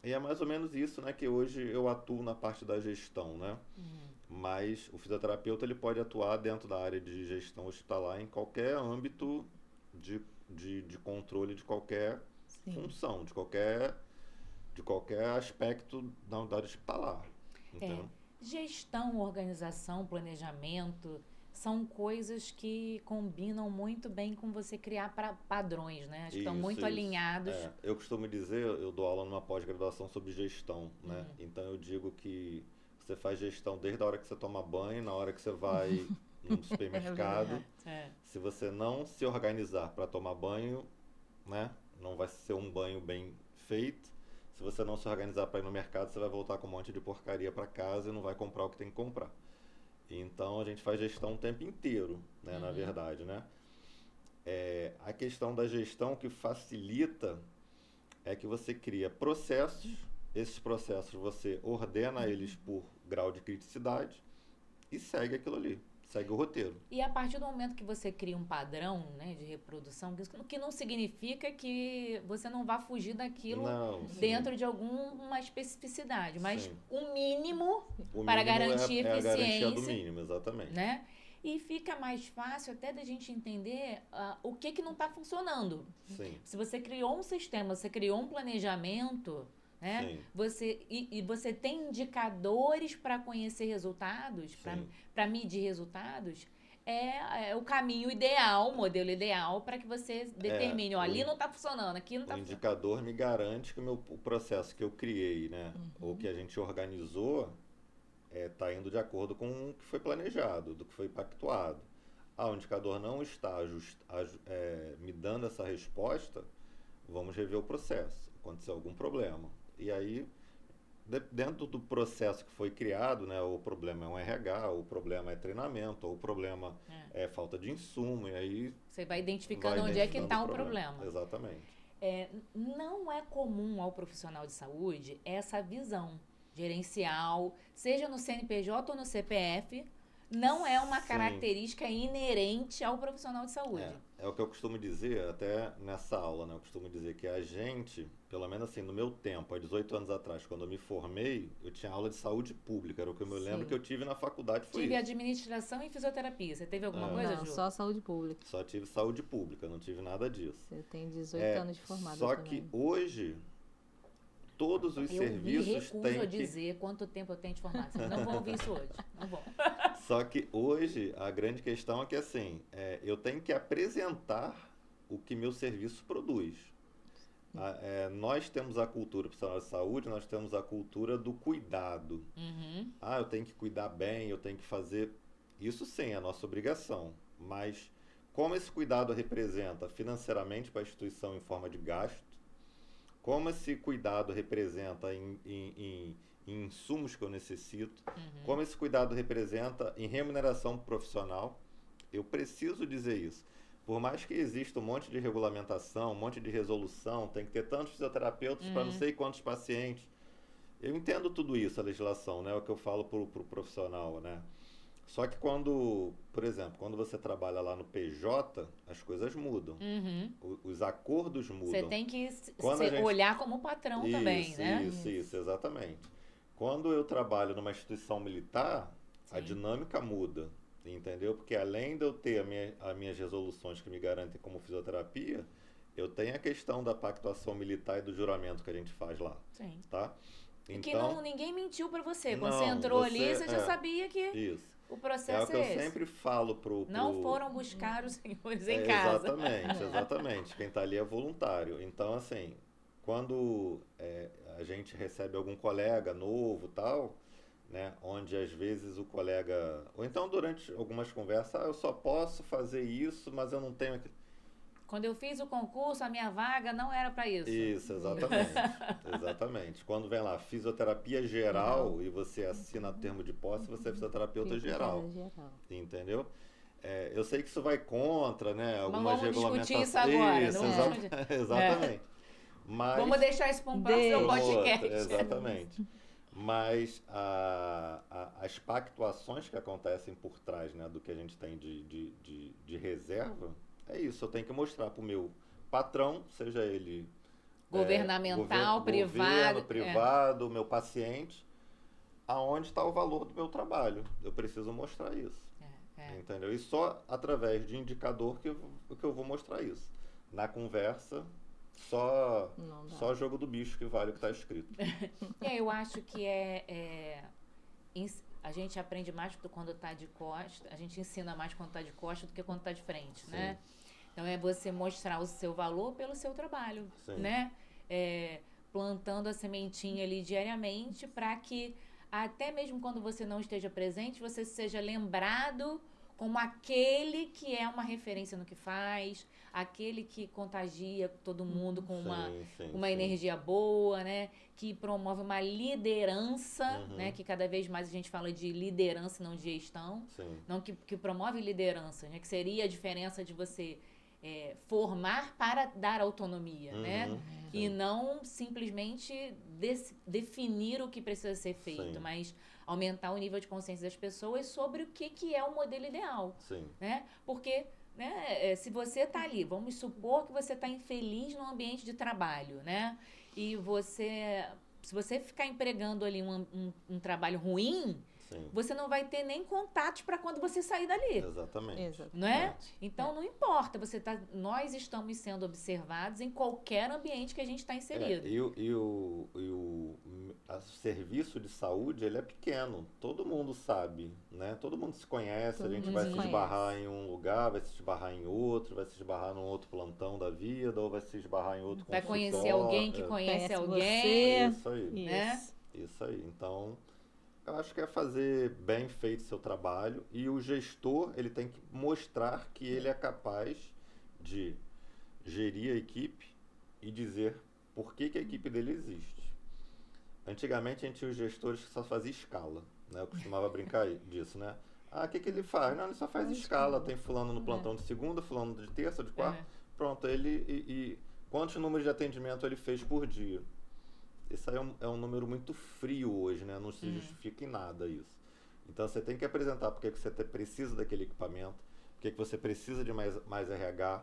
E é mais ou menos isso, né, que hoje eu atuo na parte da gestão, né? Mas o fisioterapeuta ele pode atuar dentro da área de gestão hospitalar em qualquer âmbito de controle de qualquer função, de qualquer aspecto da unidade hospitalar. Entendeu? Gestão, organização, planejamento são coisas que combinam muito bem com você criar padrões, né? Acho que estão muito alinhados. Eu costumo dizer, eu dou aula numa pós-graduação sobre gestão, né? Então eu digo que você faz gestão desde a hora que você toma banho, na hora que você vai no supermercado. Se você não se organizar para tomar banho, né, não vai ser um banho bem feito. Se você não se organizar para ir no mercado, você vai voltar com um monte de porcaria para casa e não vai comprar o que tem que comprar. Então a gente faz gestão o tempo inteiro, né, na verdade, né? A questão da gestão que facilita é que você cria processos, esses processos você ordena eles por grau de criticidade e segue aquilo ali. Segue o roteiro. E a partir do momento que você cria um padrão, né, de reprodução, que não significa que você não vá fugir daquilo dentro de alguma especificidade, mas o mínimo para garantir eficiência. É a garantia do mínimo, exatamente. Né? E fica mais fácil até da gente entender o que não está funcionando. Sim. Se você criou um sistema, você criou um planejamento, né? Você tem indicadores para conhecer resultados, para medir resultados, é o caminho ideal, o modelo ideal para que você determine, ali não está funcionando, aqui não está funcionando. O indicador me garante que o processo que eu criei, né, ou que a gente organizou, está indo de acordo com o que foi planejado, do que foi pactuado. O indicador não está me dando essa resposta, vamos rever o processo, aconteceu algum problema. E aí, dentro do processo que foi criado, né, o problema é um RH, o problema é treinamento, ou o problema é falta de insumo, e aí... Você vai identificando onde é que está o problema. Exatamente. Não é comum ao profissional de saúde essa visão gerencial, seja no CNPJ ou no CPF, não é uma característica inerente ao profissional de saúde. É o que eu costumo dizer, até nessa aula, né? Eu costumo dizer que a gente, pelo menos assim, no meu tempo, há 18 anos atrás, quando eu me formei, eu tinha aula de saúde pública, era o que eu me lembro que eu tive na faculdade, Tive administração e fisioterapia. Você teve alguma coisa, Ju? Só saúde pública. Só tive saúde pública, não tive nada disso. Você tem 18 anos de formado Só também. que hoje, todos os serviços têm Eu me recuso a dizer quanto tempo eu tenho de formação. Não vou ouvir isso hoje. Não vou. Só que hoje, a grande questão é que, assim, eu tenho que apresentar o que meu serviço produz. Nós temos a cultura profissional de saúde, nós temos a cultura do cuidado. Eu tenho que cuidar bem, eu tenho que fazer... Isso sim, é a nossa obrigação. Mas como esse cuidado representa financeiramente para a instituição em forma de gasto, como esse cuidado representa em insumos que eu necessito, como esse cuidado representa em remuneração profissional, eu preciso dizer isso. Por mais que exista um monte de regulamentação, um monte de resolução, tem que ter tantos fisioterapeutas para não sei quantos pacientes. Eu entendo tudo isso, a legislação, né? É o que eu falo para o profissional, né? Só que por exemplo, quando você trabalha lá no PJ, as coisas mudam. Os acordos mudam. Você tem que olhar como patrão também, né? Isso, exatamente. Quando eu trabalho numa instituição militar, a dinâmica muda, entendeu? Porque além de eu ter as minhas resoluções que me garantem como fisioterapia, eu tenho a questão da pactuação militar e do juramento que a gente faz lá. Sim. Tá? Então, ninguém mentiu para você. Quando você entrou ali, você já sabia que o processo é o que eu sempre falo Não foram buscar os senhores em casa. Exatamente. Quem está ali é voluntário. Então, assim, quando a gente recebe algum colega novo tal, né, onde às vezes o colega... Ou então durante algumas conversas, eu só posso fazer isso, mas eu não tenho... Quando eu fiz o concurso, a minha vaga não era para isso. Isso, exatamente. Exatamente. Quando vem lá, fisioterapia geral, e você assina o termo de posse, você é fisioterapeuta geral. Entendeu? Eu sei que isso vai contra, né? Algumas regulamentações. Discutir isso agora. Isso, exatamente. Mas, vamos deixar isso para um próximo podcast. Exatamente. Mas as pactuações que acontecem por trás, né, do que a gente tem de reserva, é isso. Eu tenho que mostrar para o meu patrão, seja ele governamental, privado, meu paciente, aonde está o valor do meu trabalho. Eu preciso mostrar isso. Entendeu? E só através de indicador que eu vou mostrar isso. Na conversa, só jogo do bicho que vale o que está escrito. Eu acho que a gente aprende mais quando está de costa, a gente ensina mais quando está de costa do que quando está de frente, né? Então é você mostrar o seu valor pelo seu trabalho, né? Plantando a sementinha ali diariamente para que até mesmo quando você não esteja presente, você seja lembrado como aquele que é uma referência no que faz, aquele que contagia todo mundo com uma energia boa, né? Que promove uma liderança, né? Que cada vez mais a gente fala de liderança, não de gestão. Não que promove liderança, né? Que seria a diferença de você formar para dar autonomia, né? E não simplesmente definir o que precisa ser feito, mas aumentar o nível de consciência das pessoas sobre o que é o modelo ideal, né? Porque, né, se você está ali, vamos supor que você está infeliz no ambiente de trabalho, né? E se você ficar empregando ali um trabalho ruim, você não vai ter nem contatos para quando você sair dali. Exatamente. Não é? Então, não importa. Nós estamos sendo observados em qualquer ambiente que a gente está inserido. O serviço de saúde, ele é pequeno. Todo mundo sabe, né? Todo mundo se conhece. A gente vai se esbarrar em um lugar, vai se esbarrar em outro, vai se esbarrar num outro plantão da vida, ou vai se esbarrar em outro vai consultório. Conhecer alguém que conhece alguém. Isso aí. Né? Isso aí. Então, eu acho que é fazer bem feito seu trabalho, e o gestor, ele tem que mostrar que ele é capaz de gerir a equipe e dizer por que a equipe dele existe. Antigamente a gente tinha os gestores que só faziam escala, né? Eu costumava brincar disso, né? O que ele faz? Não, ele só faz escala. Tem fulano no plantão de segunda, fulano de terça, de quarta. Pronto, e quantos números de atendimento ele fez por dia? Isso aí é um número muito frio hoje, né? Não se justifica em nada isso. Então você tem que apresentar por que você precisa daquele equipamento, por que você precisa de mais RH,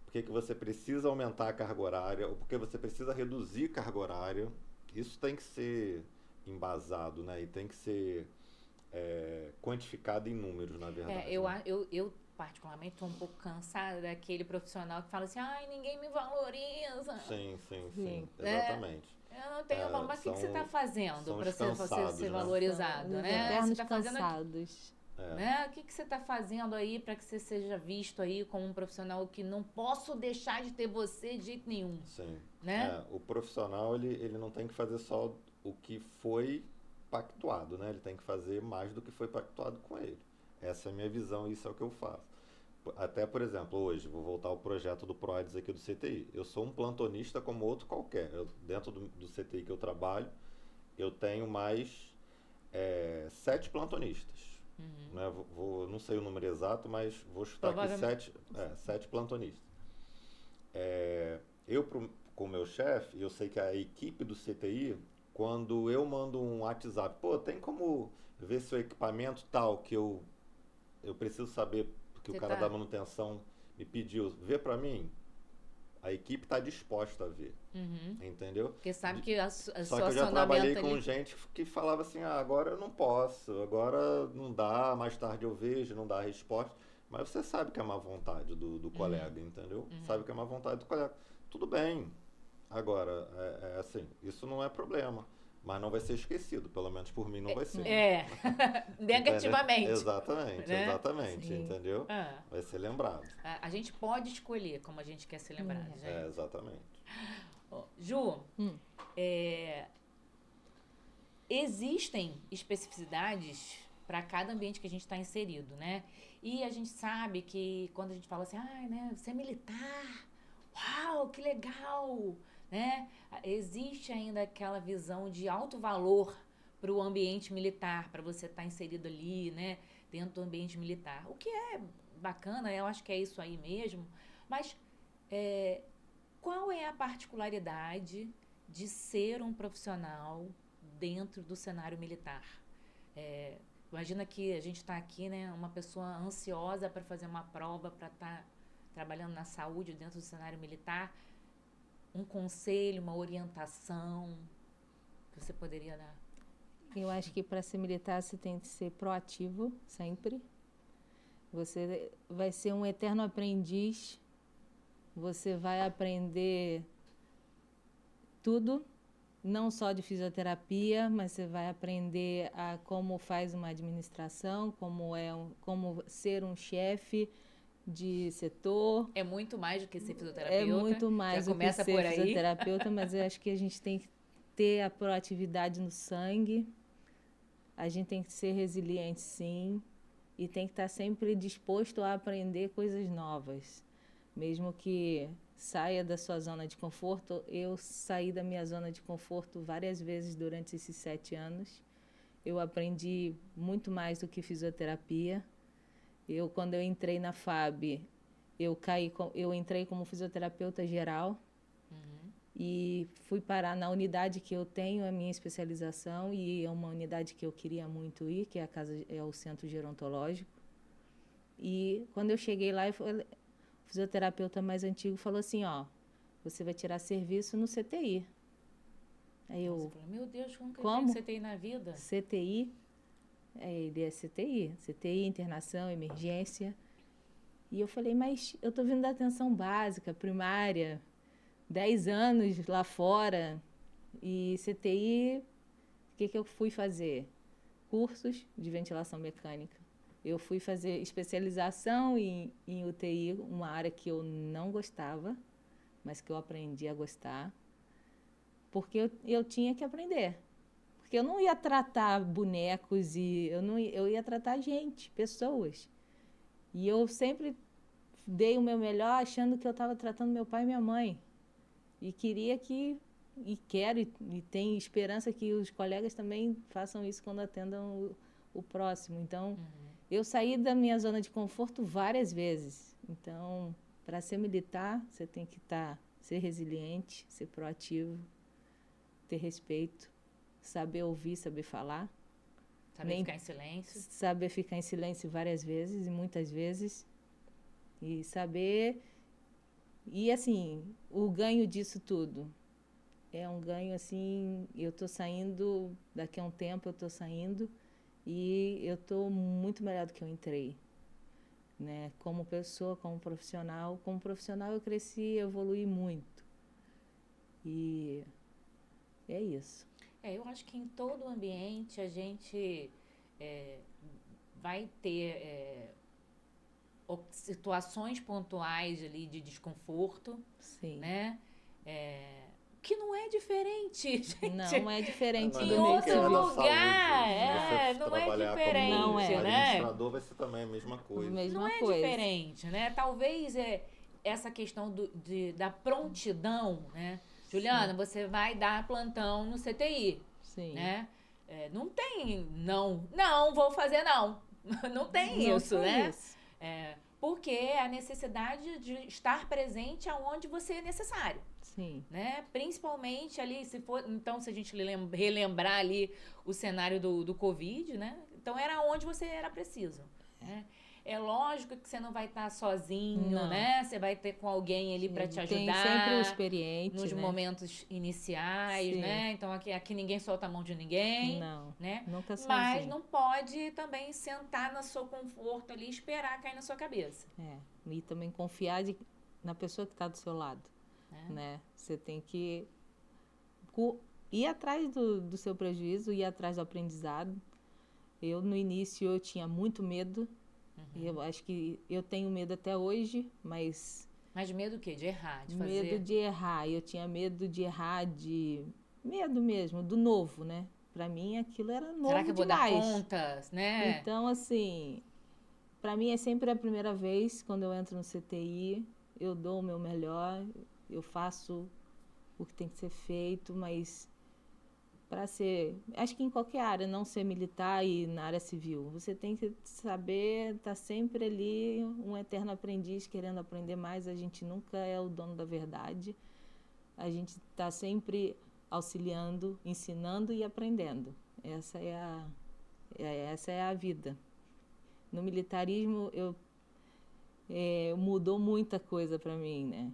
por que você precisa aumentar a carga horária, ou por que você precisa reduzir carga horária. Isso tem que ser embasado, né? E tem que ser quantificado em números, na verdade. Eu particularmente, estou um pouco cansada daquele profissional que fala assim, ninguém me valoriza. Sim. Exatamente. Eu não tenho valor, mas o que você está fazendo para você ser né? valorizado, né? Você está cansados. Né? O que você está fazendo aí para que você seja visto aí como um profissional que não posso deixar de ter você de jeito nenhum? Sim. Né? O profissional, ele não tem que fazer só o que foi pactuado, né? Ele tem que fazer mais do que foi pactuado com ele. Essa é a minha visão e isso é o que eu faço. Até, por exemplo, hoje, vou voltar ao projeto do PROADS aqui do CTI. Eu sou um plantonista como outro qualquer. Dentro do CTI que eu trabalho, eu tenho mais 7 plantonistas. Né? Não sei o número exato, mas vou chutar aqui 7 plantonistas. Com o meu chefe, eu sei que a equipe do CTI, quando eu mando um WhatsApp, tem como ver se o equipamento tal que eu preciso saber, porque o cara da manutenção me pediu, vê para mim, a equipe está disposta a ver, entendeu? Porque sabe que só que eu já trabalhei com gente que falava assim, agora eu não posso, agora não dá, mais tarde eu vejo, não dá a resposta. Mas você sabe que é má vontade do colega, entendeu? Sabe que é má vontade do colega. Tudo bem. Agora, assim, isso não é problema. Mas não vai ser esquecido, pelo menos por mim não vai ser. Negativamente. Exatamente, né? Exatamente, entendeu? Vai ser lembrado. A gente pode escolher como a gente quer ser lembrado, gente. Exatamente. Ju, existem especificidades para cada ambiente que a gente está inserido, né? E a gente sabe que quando a gente fala assim, né, você é militar, uau, que legal, né? Existe ainda aquela visão de alto valor para o ambiente militar, para você estar inserido ali, né, dentro do ambiente militar. O que é bacana, eu acho que é isso aí mesmo, mas qual é a particularidade de ser um profissional dentro do cenário militar? Imagina que a gente está aqui, né, uma pessoa ansiosa para fazer uma prova, para estar trabalhando na saúde dentro do cenário militar. Um conselho, uma orientação que você poderia dar? Eu acho que para ser militar você tem que ser proativo sempre. Você vai ser um eterno aprendiz. Você vai aprender tudo, não só de fisioterapia, mas você vai aprender a como faz uma administração, como ser um chefe de setor. É muito mais do que ser fisioterapeuta. É muito mais já do que começa ser por aí. fisioterapeuta, mas eu acho que a gente tem que ter a proatividade no sangue. A gente tem que ser resiliente, sim, e tem que estar sempre disposto a aprender coisas novas. Mesmo que saia da sua zona de conforto, eu saí da minha zona de conforto várias vezes durante esses 7 anos. Eu aprendi muito mais do que fisioterapia. Quando eu entrei na FAB, eu entrei como fisioterapeuta geral. E fui parar na unidade que eu tenho a minha especialização, e é uma unidade que eu queria muito ir, que é o Centro Gerontológico. E quando eu cheguei lá, o fisioterapeuta mais antigo falou assim, você vai tirar serviço no CTI. Aí Você falou, meu Deus, como que como? tem CTI na vida? CTI? Ele é CTI, internação, emergência. E eu falei, mas eu estou vindo da atenção básica, primária, 10 anos lá fora, e CTI, o que eu fui fazer? Cursos de ventilação mecânica. Eu fui fazer especialização em UTI, uma área que eu não gostava, mas que eu aprendi a gostar, porque eu tinha que aprender. Porque eu não ia tratar bonecos, eu ia tratar gente, pessoas. E eu sempre dei o meu melhor achando que eu estava tratando meu pai e minha mãe. E queria quero e tenho esperança que os colegas também façam isso quando atendam o próximo. Então, eu saí da minha zona de conforto várias vezes. Então, para ser militar, você tem que ser resiliente, ser proativo, ter respeito, saber ouvir, saber falar. Saber ficar em silêncio. Saber ficar em silêncio várias vezes e muitas vezes. E saber... E, assim, o ganho disso tudo é um ganho, assim, eu estou saindo, daqui a um tempo eu estou saindo e eu estou muito melhor do que eu entrei, né? Como pessoa, como profissional eu cresci, evoluí muito. E é isso. Eu acho que em todo ambiente a gente vai ter... situações pontuais ali de desconforto, sim, né? Que não é diferente, gente. Não é diferente Não, do Em meio outro civil. lugar, você não é trabalhar diferente, como Não é. né? administrador vai ser também a mesma coisa. Não é diferente, né? Talvez essa questão da prontidão, né? Juliana, você vai dar plantão no CTI, Sim. né? Não tem não vou fazer não. Não tem isso, né? Isso. Porque é a necessidade de estar presente aonde você é necessário. Sim. Né? Principalmente ali, se a gente relembrar ali o cenário do Covid, né? Então era onde você era preciso. Né? É lógico que você não vai estar sozinho, Não. né? Você vai ter com alguém ali para te ajudar. Tem sempre o experiente, nos né? momentos iniciais, Sim. né? Então aqui ninguém solta a mão de ninguém. Não, né? nunca sozinho. Mas não pode também sentar no seu conforto ali e esperar cair na sua cabeça. E também confiar na pessoa que está do seu lado. Né? Você tem que ir atrás do seu prejuízo, ir atrás do aprendizado. No início, eu tinha muito medo. Eu acho que eu tenho medo até hoje, mas... Mas medo o quê? De errar, de fazer... Medo de errar. Eu tinha medo de errar, medo mesmo, do novo, né? Para mim, aquilo era novo demais. Será que eu vou dar conta, né? Então, assim, para mim é sempre a primeira vez quando eu entro no CTI. eu dou o meu melhor, eu faço o que tem que ser feito, mas para ser, acho que em qualquer área, não ser militar e na área civil, você tem que saber, tá sempre ali um eterno aprendiz querendo aprender mais, a gente nunca é o dono da verdade, a gente está sempre auxiliando, ensinando e aprendendo. Essa é a vida. No militarismo, mudou muita coisa para mim, né?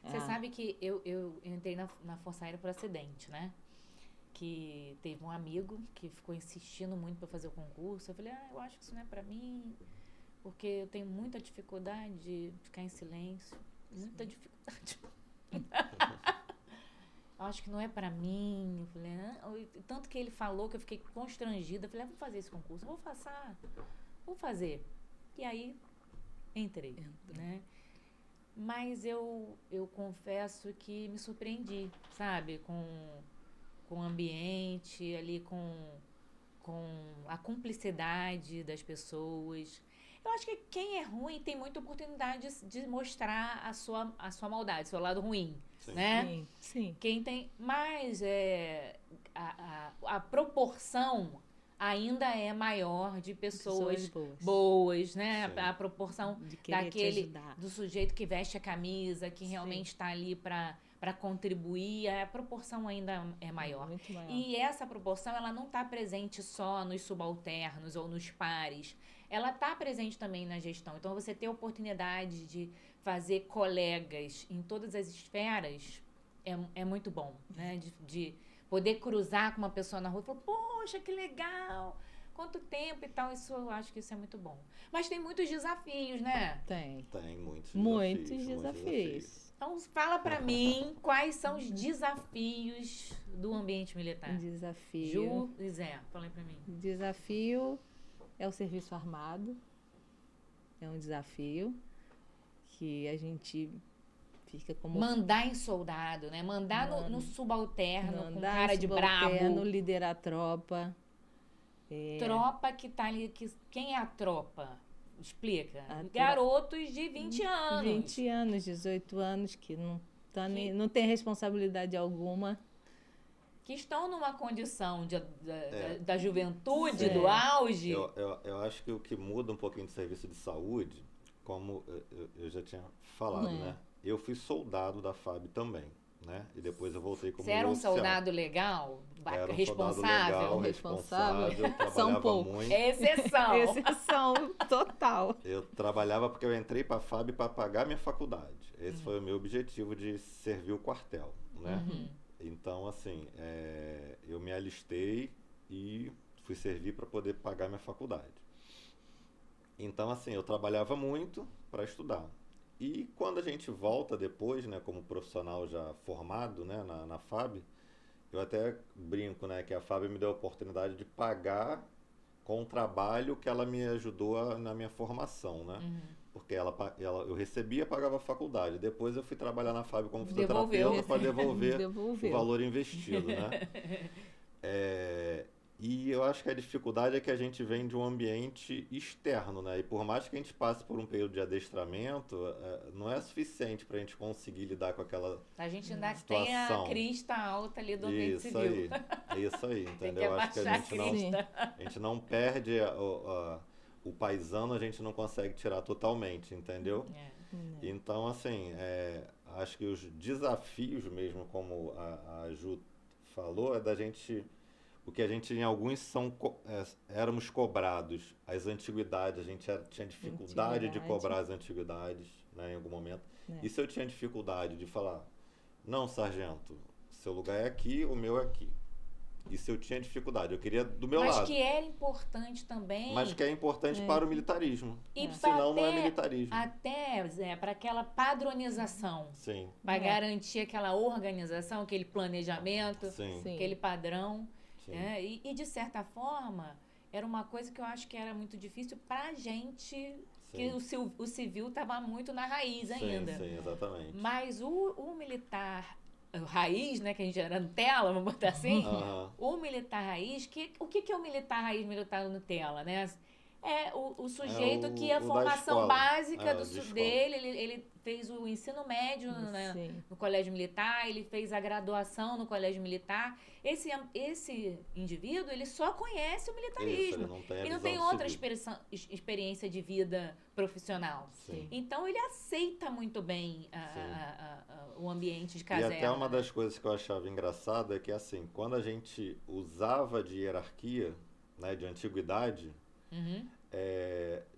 Você sabe que eu entrei na Força Aérea por acidente, né? Que teve um amigo que ficou insistindo muito para fazer o concurso. Eu falei, eu acho que isso não é para mim, porque eu tenho muita dificuldade de ficar em silêncio. Muita dificuldade. Eu acho que não é para mim. Eu falei, tanto que ele falou que eu fiquei constrangida. Eu falei, vou fazer esse concurso, vou fazer. E aí, entrei, né? Mas eu confesso que me surpreendi, sabe? Com o ambiente, ali com a cumplicidade das pessoas. Eu acho que quem é ruim tem muita oportunidade de mostrar a sua maldade, seu lado ruim, Sim. né? Sim, sim. Quem tem... Mas a proporção ainda é maior de pessoas boas, né? A proporção de querer te ajudar. do sujeito que veste a camisa, que realmente está ali para contribuir, a proporção ainda é maior. Muito maior. E essa proporção, ela não está presente só nos subalternos ou nos pares. Ela está presente também na gestão. Então, você ter a oportunidade de fazer colegas em todas as esferas é muito bom, né? De poder cruzar com uma pessoa na rua e falar, poxa, que legal, quanto tempo e tal. Eu acho que isso é muito bom. Mas tem muitos desafios, né? Tem Muitos desafios. Então, fala pra mim quais são os desafios do ambiente militar. Desafio. Ju e Zé, fala aí pra mim. Desafio é o serviço armado. É um desafio que a gente fica como... Mandar em soldado, né? Mandar no subalterno, com cara de brabo. Liderar a tropa. Tropa que tá ali... Quem é a tropa? Explica. A Garotos de 20 anos. 20 anos, 18 anos, que não tem responsabilidade alguma. que estão numa condição da juventude, do auge. Eu acho que o que muda um pouquinho do serviço de saúde, como eu já tinha falado, né? Eu fui soldado da FAB também, né? E depois eu voltei como Você era um oficial. soldado legal? Era um responsável? soldado legal, responsável, trabalhava muito. Exceção. Exceção total. Eu trabalhava porque eu entrei para a FAB para pagar minha faculdade. Esse foi o meu objetivo de servir o quartel, né? Uhum. Então, assim, eu me alistei e fui servir para poder pagar minha faculdade. Então, assim, eu trabalhava muito para estudar. E quando a gente volta depois, né, como profissional já formado, né, na FAB, eu até brinco, né, que a FAB me deu a oportunidade de pagar com o trabalho que ela me ajudou na minha formação, né? Uhum. Porque eu recebia, pagava a faculdade. Depois eu fui trabalhar na FAB como fisioterapeuta para devolver o valor investido, né? E eu acho que a dificuldade é que a gente vem de um ambiente externo, né? E por mais que a gente passe por um período de adestramento, não é suficiente para a gente conseguir lidar com aquela A gente ainda situação. tem a crista alta ali do ambiente Isso civil. Isso aí, entendeu? Tem que Acho que abaixar a gente não perde o paisano, a gente não consegue tirar totalmente, entendeu? Então, assim, acho que os desafios mesmo, como a Ju falou, é da gente... O que a gente, em alguns, éramos cobrados. As antiguidades, a gente tinha dificuldade de cobrar as antiguidades, né, em algum momento. E se eu tinha dificuldade de falar, não, sargento, seu lugar é aqui, o meu é aqui. E se eu tinha dificuldade, eu queria do meu lado. Mas que era importante também. Mas que é importante para o militarismo. E senão não é militarismo. Até, Zé, para aquela padronização. Sim. Para garantir aquela organização, aquele planejamento, aquele padrão. E, de certa forma, era uma coisa que eu acho que era muito difícil para a gente, que o civil estava muito na raiz ainda. Sim, exatamente. Mas o militar raiz, né, que a gente era Nutella, vamos botar assim, o militar raiz, o que é o militar raiz, militar Nutella, né? O sujeito que a o da formação escola. básica De escola. dele, ele fez o ensino médio, né, Sim. no colégio militar, ele fez a graduação no colégio militar. Esse indivíduo, ele só conhece o Isso, militarismo. ele não tem a Ele não visão tem do outra civil. experiência de vida profissional. Sim. Então, ele aceita muito bem o ambiente de E caserna. até uma das coisas que eu achava engraçado é que, assim, quando a gente usava de hierarquia, né, de antiguidade, Uhum.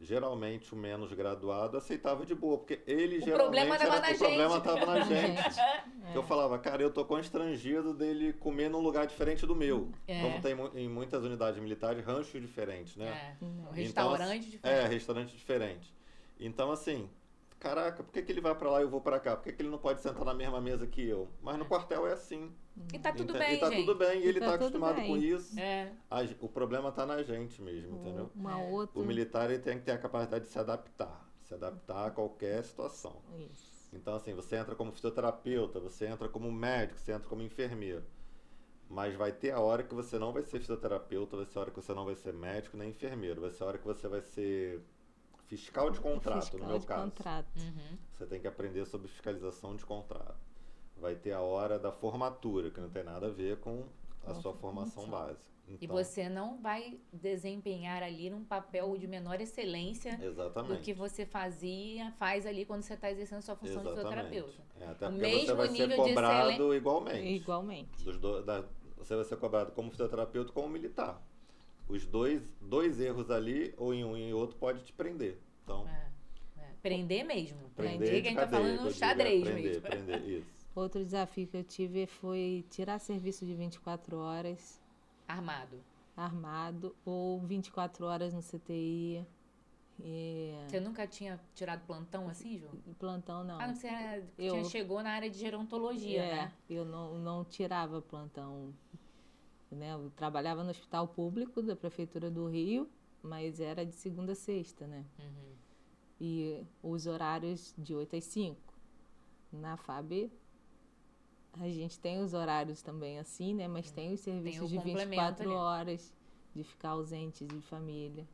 geralmente o menos graduado aceitava de boa, porque ele O geralmente problema estava na o problema gente. estava na gente. Gente, Que eu falava, cara, eu tô constrangido dele comer num lugar diferente do meu. É. Como tem em muitas unidades militares, ranchos diferentes, né? Um restaurante diferente. Restaurante diferente. Então, assim, caraca, por que ele vai pra lá e eu vou pra cá? Por que ele não pode sentar na mesma mesa que eu? Mas no quartel é assim. E tá tudo Então, bem, e tá gente. tudo bem, e ele tá tá tudo acostumado bem. com isso. É. O problema tá na gente mesmo, entendeu? uma outra. O militar ele tem que ter a capacidade de se adaptar a qualquer situação. Isso. Então, assim, você entra como fisioterapeuta, você entra como médico, você entra como enfermeiro. Mas vai ter a hora que você não vai ser fisioterapeuta, vai ser a hora que você não vai ser médico nem enfermeiro. Vai ser a hora que você vai ser fiscal de contrato, Fiscal no meu de caso. contrato. Uhum. Você tem que aprender sobre fiscalização de contrato. Vai ter a hora da formatura, que não tem nada a ver com a sua formação básica. E Então, você não vai desempenhar ali num papel de menor excelência exatamente. do que você faz ali quando você está exercendo sua função de fisioterapeuta. Até O porque você mesmo vai nível ser de cobrado igualmente. Igualmente. Você vai ser cobrado como fisioterapeuta como militar. Os dois erros ali, ou em um e em outro, pode te prender. Então, Prender mesmo. prender que a de gente tá cadeia, falando que no eu digo, xadrez mesmo. prender, isso. Outro desafio que eu tive foi tirar serviço de 24 horas Armado. armado ou 24 horas no CTI. Você nunca tinha tirado plantão assim, Ju? Plantão não. Você chegou na área de gerontologia, né? Eu não tirava plantão. Né? Eu trabalhava no hospital público da Prefeitura do Rio, mas era de segunda a sexta, né? Uhum. E os horários de 8 às 5. Na FAB, a gente tem os horários também assim, né? Mas tem os serviços de complemento 24 ali. horas de ficar ausente de família.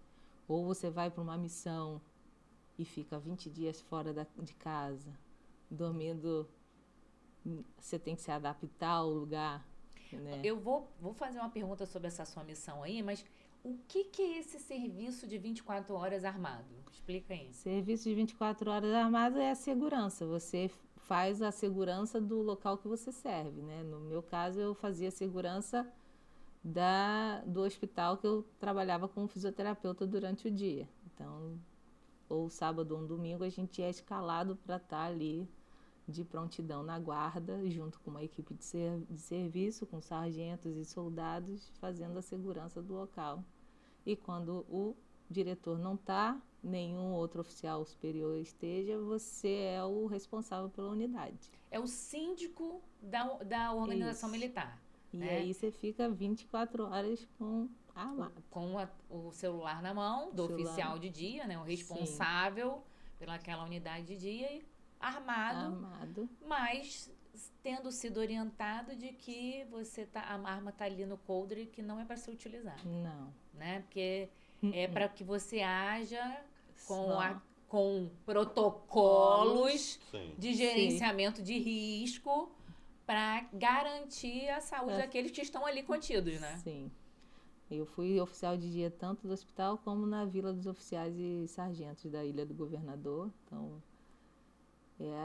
Ou você vai para uma missão e fica 20 dias fora de casa, dormindo. Você tem que se adaptar ao lugar, né? Eu vou fazer uma pergunta sobre essa sua missão aí, mas o que é esse serviço de 24 horas armado? Explica aí. Serviço de 24 horas armado é a segurança. Você faz a segurança do local que você serve, né? No meu caso, eu fazia segurança do hospital que eu trabalhava como fisioterapeuta durante o dia. Então, ou sábado ou um domingo, a gente é escalado para estar ali de prontidão na guarda, junto com uma equipe de serviço, com sargentos e soldados, fazendo a segurança do local. E quando o diretor não está, nenhum outro oficial superior esteja, você é o responsável pela unidade. É o síndico da organização Isso. militar. E né? aí você fica 24 horas com armado. Com o celular na mão do oficial de dia, né? O responsável pelaquela unidade de dia e armado. Mas tendo sido orientado de que a arma está ali no coldre que não é para ser utilizada. Não. Né? Porque é para que você haja com protocolos de gerenciamento de risco para garantir a saúde daqueles que estão ali contidos, né? Sim. Eu fui oficial de dia tanto do hospital como na Vila dos Oficiais e Sargentos da Ilha do Governador. Então,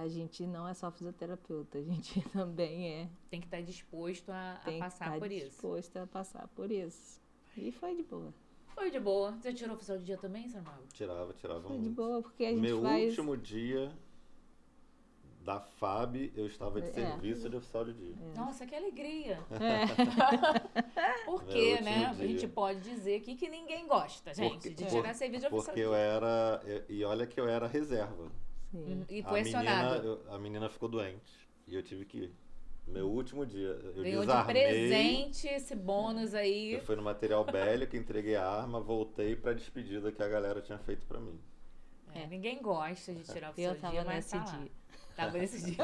a gente não é só fisioterapeuta, a gente também tem que estar disposto a passar por isso. Tem que estar disposto a passar por isso. E foi de boa. Foi de boa. Você tirou oficial de dia também, Saramago? Tirava foi muito. De boa, porque a gente Meu último dia da FAB, eu estava de serviço de oficial de dia. Nossa, que alegria! Porque, né? A gente pode dizer aqui que ninguém gosta, gente, de tirar serviço de oficial de dia. E olha que eu era reserva. Sim. E foi acionado. A menina ficou doente e eu tive que ir. Meu último dia. Eu ganhou desarmei, de presente esse bônus aí. Eu fui no material bélico, entreguei a arma, voltei pra despedida que a galera tinha feito pra mim. Ninguém gosta de tirar oficial de dia, mas tá lá. Tava nesse dia.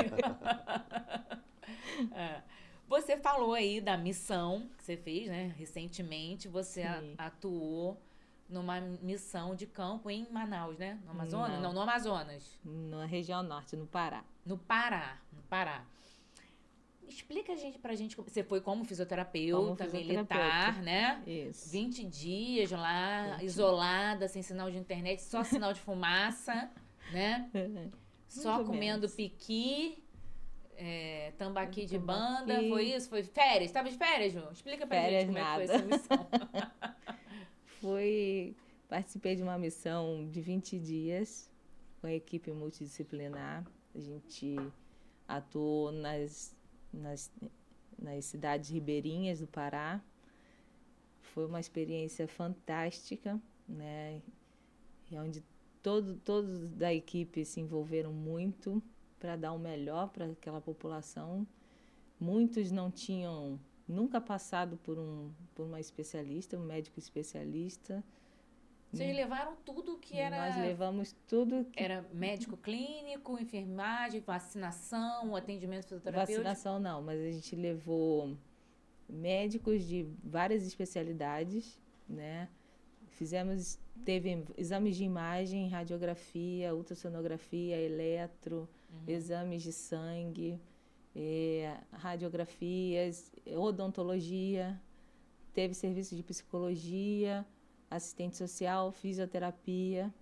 Você falou aí da missão que você fez, né? Recentemente você atuou numa missão de campo em Manaus, né? No Amazonas? Não, no Amazonas. Na região norte, no Pará. No Pará. Explica pra gente, você foi como fisioterapeuta, militar, né? Isso. 20 dias lá, isolada, sem sinal de internet, só sinal de fumaça, né? Só comendo piqui, tambaqui de banda, foi isso? Foi férias? Tava de férias, Ju? Explica pra gente como é que foi essa missão. Participei de uma missão de 20 dias com a equipe multidisciplinar. A gente atuou nas cidades ribeirinhas do Pará. Foi uma experiência fantástica, né? Onde todos da equipe se envolveram muito para dar o melhor para aquela população. Muitos não tinham nunca passado por uma especialista, um médico especialista. Vocês levaram tudo que era... Nós levamos tudo que... Era médico clínico, enfermagem, vacinação, atendimento fisioterapêutico? Vacinação não, mas a gente levou médicos de várias especialidades, né? Teve exames de imagem, radiografia, ultrassonografia, eletro, exames de sangue, radiografias, odontologia, teve serviço de psicologia, assistente social, fisioterapia,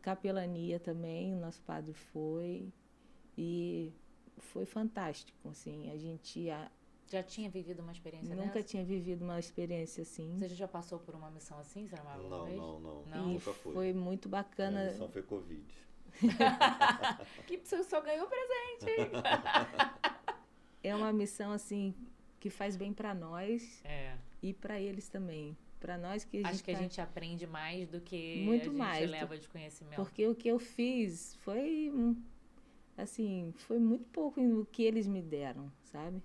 capelania também, o nosso padre foi, e foi fantástico, assim, a gente... Já tinha vivido uma experiência Nunca dessa? tinha vivido uma experiência assim. Você já passou por uma missão assim, Saramago? Não. Nunca fui. Foi muito bacana. A missão foi Covid. Que você só ganhou presente. É uma missão assim que faz bem para nós e para eles também. Para nós que acho que a gente aprende mais do que muito a gente mais, leva de conhecimento. Porque o que eu fiz foi assim, foi muito pouco no que eles me deram, sabe?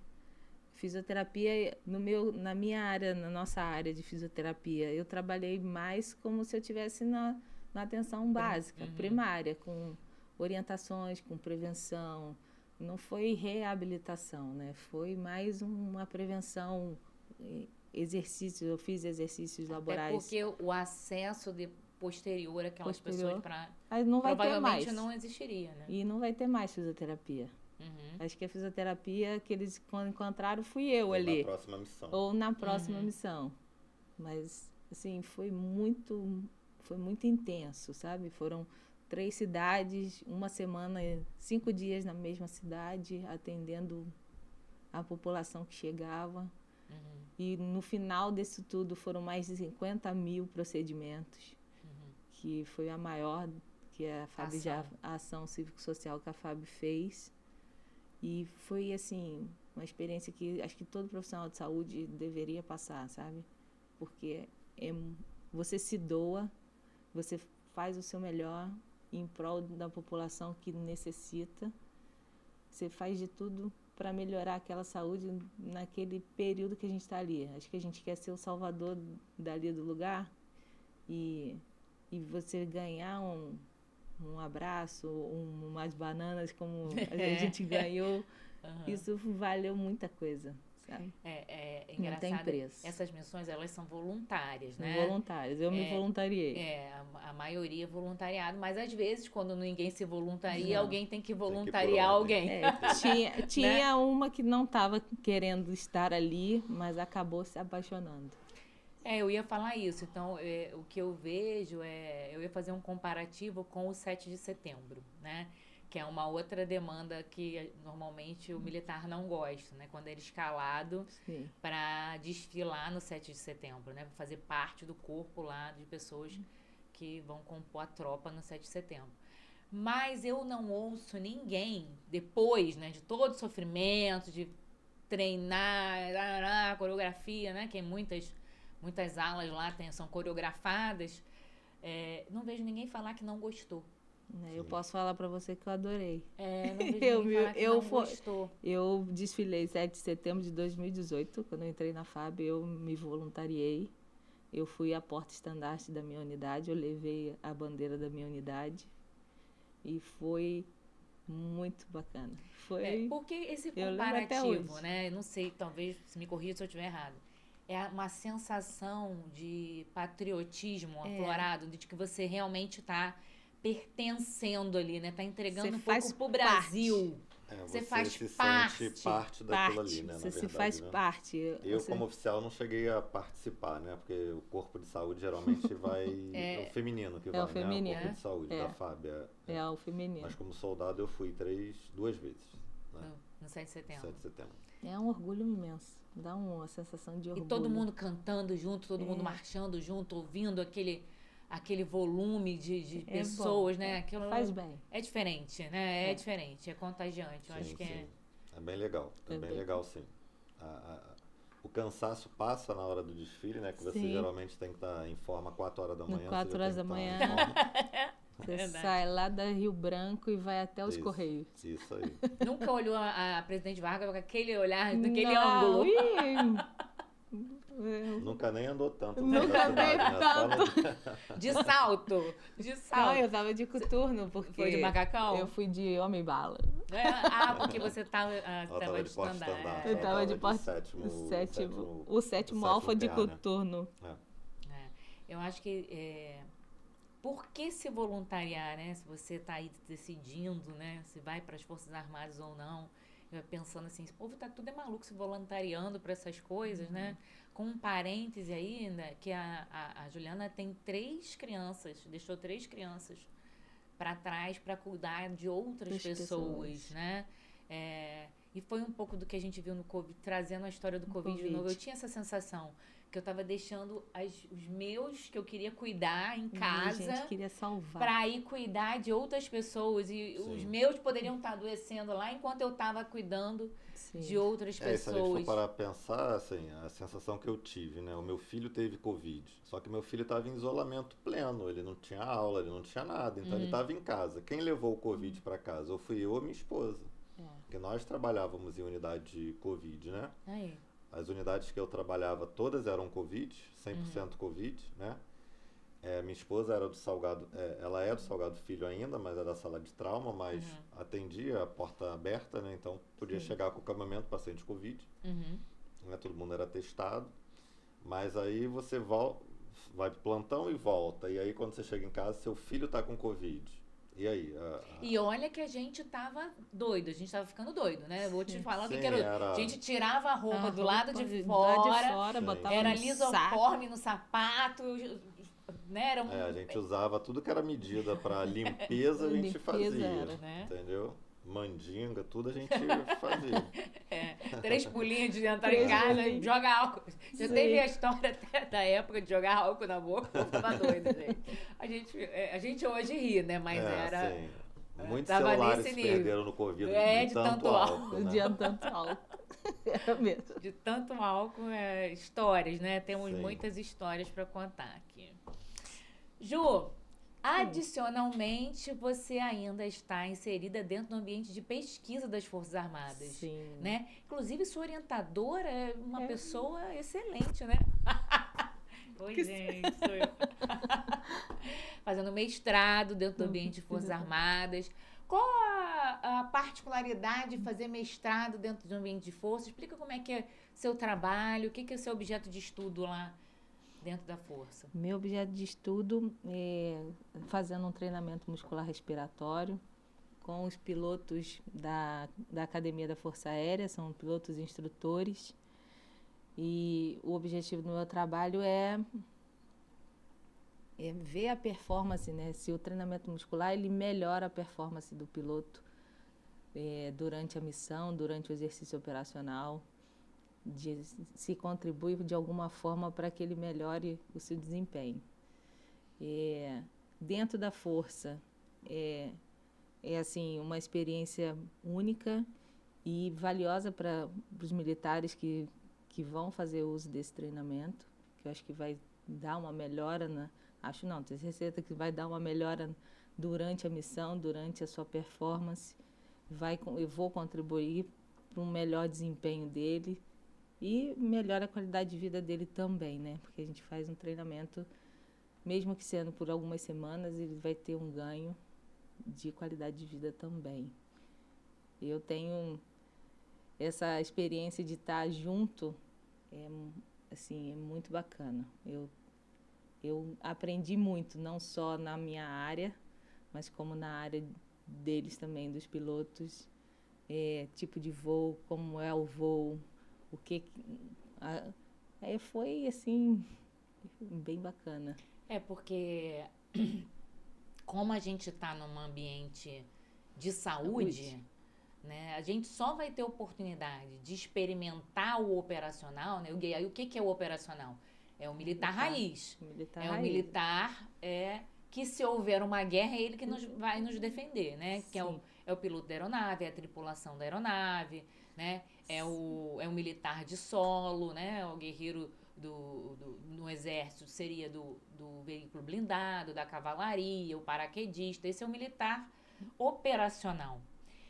Fisioterapia, na minha área, na nossa área de fisioterapia, eu trabalhei mais como se eu estivesse na atenção básica, primária, com orientações, com prevenção. Não foi reabilitação, né? Foi mais uma prevenção, exercícios, eu fiz exercícios laborais. Porque o acesso posterior àquelas pessoas para... Não vai ter provavelmente mais. não existiria, né? E não vai ter mais fisioterapia. Acho que a fisioterapia que eles quando encontraram fui eu ali. Na próxima missão. Ou na próxima missão. Mas, assim, foi muito intenso, sabe? Foram 3 cidades, uma semana, 5 dias na mesma cidade, atendendo a população que chegava. E no final disso tudo foram mais de 50 mil procedimentos, que foi a maior que a ação cívico-social que a FAB fez. E foi, assim, uma experiência que acho que todo profissional de saúde deveria passar, sabe? Porque você se doa, você faz o seu melhor em prol da população que necessita. Você faz de tudo para melhorar aquela saúde naquele período que a gente está ali. Acho que a gente quer ser o salvador dali do lugar e você ganhar um abraço, umas bananas como a gente ganhou, isso valeu muita coisa, sabe? É engraçado. Não tem preço. Essas missões, elas são voluntárias, né? Voluntárias, eu me voluntariei. A maioria é voluntariado, mas às vezes, quando ninguém se voluntaria, alguém tem que voluntariar tem que alguém. Tinha né? Uma que não estava querendo estar ali, mas acabou se apaixonando. Eu ia falar isso. Então, o que eu vejo eu ia fazer um comparativo com o 7 de setembro, né? Que é uma outra demanda que normalmente o militar não gosta, né? Quando ele é escalado para desfilar no 7 de setembro, né? Pra fazer parte do corpo lá de pessoas que vão compor a tropa no 7 de setembro. Mas eu não ouço ninguém, depois, né, de todo o sofrimento, de treinar, coreografia, né? Que muitas alas lá são coreografadas. Não vejo ninguém falar que não gostou. Eu posso falar para você que eu adorei. Não vejo ninguém falar que não gostou. Eu desfilei 7 de setembro de 2018, quando eu entrei na FAB, eu me voluntariei. Eu fui à porta-estandarte da minha unidade, eu levei a bandeira da minha unidade e foi muito bacana. Porque esse comparativo, né? Não sei, talvez se me corrija se eu estiver errado. é uma sensação de patriotismo aflorado, de que você realmente está pertencendo ali, né? Tá entregando um pouco pro Brasil. Você faz se parte. sente parte daquilo ali, né? Você Na se verdade, faz né? parte. Eu, Você- como oficial, não cheguei a participar, né? Porque o corpo de saúde geralmente vai. É o feminino que vai, o feminino, né? O corpo de saúde da FAB. É o feminino. Mas como soldado eu fui duas vezes. Né? No 7 de setembro. 7 de setembro. É um orgulho imenso. Dá uma sensação de E orgulho. todo mundo cantando junto, todo mundo marchando junto, ouvindo aquele volume de pessoas, bom, né? Aquilo faz bem. É diferente, né? É diferente, é contagiante. Eu acho que sim. É bem legal. É bem legal, sim. O cansaço passa na hora do desfile, né? Que você geralmente tem que estar em forma 4 horas da manhã. 4 horas da manhã. Você sai lá da Rio Branco e vai até os Correios. Isso aí. Nunca olhou a presidente Vargas com aquele olhar, naquele ângulo. Nunca nem andou tanto. Nunca andei tanto. De salto. Não, eu tava de coturno, porque... Foi de macacão? Eu fui de homem-bala. Porque você tava de porta-estandarte. Eu tava de o sétimo alfa de coturno. Eu acho que... Por que se voluntariar, né? Se você está aí decidindo, né? Se vai para as Forças Armadas ou não. Eu pensando assim, esse povo tá tudo maluco se voluntariando para essas coisas, né? Com um parêntese aí, né? Que a Juliana tem 3 crianças, deixou 3 crianças para trás para cuidar de outras pessoas, né? E foi um pouco do que a gente viu no Covid, trazendo a história do Covid de novo. Eu tinha essa sensação que eu estava deixando os meus que eu queria cuidar em casa, gente queria salvar, para ir cuidar de outras pessoas, e os meus poderiam estar adoecendo lá enquanto eu estava cuidando de outras pessoas. Se a gente for para pensar, assim, a sensação que eu tive, né? O meu filho teve Covid, só que meu filho estava em isolamento pleno, ele não tinha aula, ele não tinha nada, então ele estava em casa. Quem levou o Covid para casa? Ou fui eu ou minha esposa, porque nós trabalhávamos em unidade de Covid, né? Aí. As unidades que eu trabalhava, todas eram Covid, 100% Covid, né? Minha esposa era do Salgado, ela é do Salgado Filho ainda, mas é da sala de trauma, mas atendia a porta aberta, né? Então podia chegar com o acamamento paciente Covid, né? Todo mundo era testado, mas aí você vai pro plantão e volta, e aí quando você chega em casa, seu filho tá com Covid. E aí? E olha que a gente tava doido, a gente tava ficando doido, né? Vou te falar o que era. A gente tirava a roupa do lado de fora, botava era lisoforme no sapato, né? A gente usava tudo que era medida para limpeza, a gente fazia, né? Entendeu? Mandinga, tudo a gente fazia. 3 pulinhos de entrar em casa e jogar álcool. Já teve a história até da época de jogar álcool na boca, eu tava doida, gente. A gente hoje ri, né? Mas era... Sim. Muitos celulares se perderam no Covid de tanto álcool. Né? De tanto álcool. Era mesmo. De tanto álcool, histórias, né? Temos muitas histórias para contar aqui. Ju, adicionalmente, você ainda está inserida dentro do ambiente de pesquisa das Forças Armadas. Sim. Né? Inclusive, sua orientadora é uma pessoa excelente, né? Oi, gente, sou eu. Fazendo mestrado dentro do ambiente de Forças Armadas. Qual a particularidade de fazer mestrado dentro do ambiente de força? Explica como é que é seu trabalho, o que é seu objeto de estudo lá dentro da força. Meu objeto de estudo é fazendo um treinamento muscular respiratório com os pilotos da Academia da Força Aérea, são pilotos instrutores. E o objetivo do meu trabalho é ver a performance, né? Se o treinamento muscular ele melhora a performance do piloto durante a missão, durante o exercício operacional, se contribui de alguma forma para que ele melhore o seu desempenho. Dentro da força é assim uma experiência única e valiosa para os militares que vão fazer uso desse treinamento, que eu acho que vai dar uma melhora tenho certeza que vai dar uma melhora durante a missão, durante a sua performance, eu vou contribuir para um melhor desempenho dele e melhora a qualidade de vida dele também, né? Porque a gente faz um treinamento, mesmo que sendo por algumas semanas, ele vai ter um ganho de qualidade de vida também. Eu tenho essa experiência de estar junto, assim, é muito bacana. Eu aprendi muito, não só na minha área, mas como na área deles também, dos pilotos, tipo de voo, como é o voo, o que... foi, assim, bem bacana. Porque como a gente está num ambiente de saúde, né, a gente só vai ter oportunidade de experimentar o operacional, né? Aí o que é o operacional? É o militar raiz. O militar que, se houver uma guerra, é ele que vai nos defender, né? Que é o piloto da aeronave, é a tripulação da aeronave, né? É o militar de solo, né? O guerreiro no exército seria do veículo blindado, da cavalaria, o paraquedista. Esse é o militar operacional.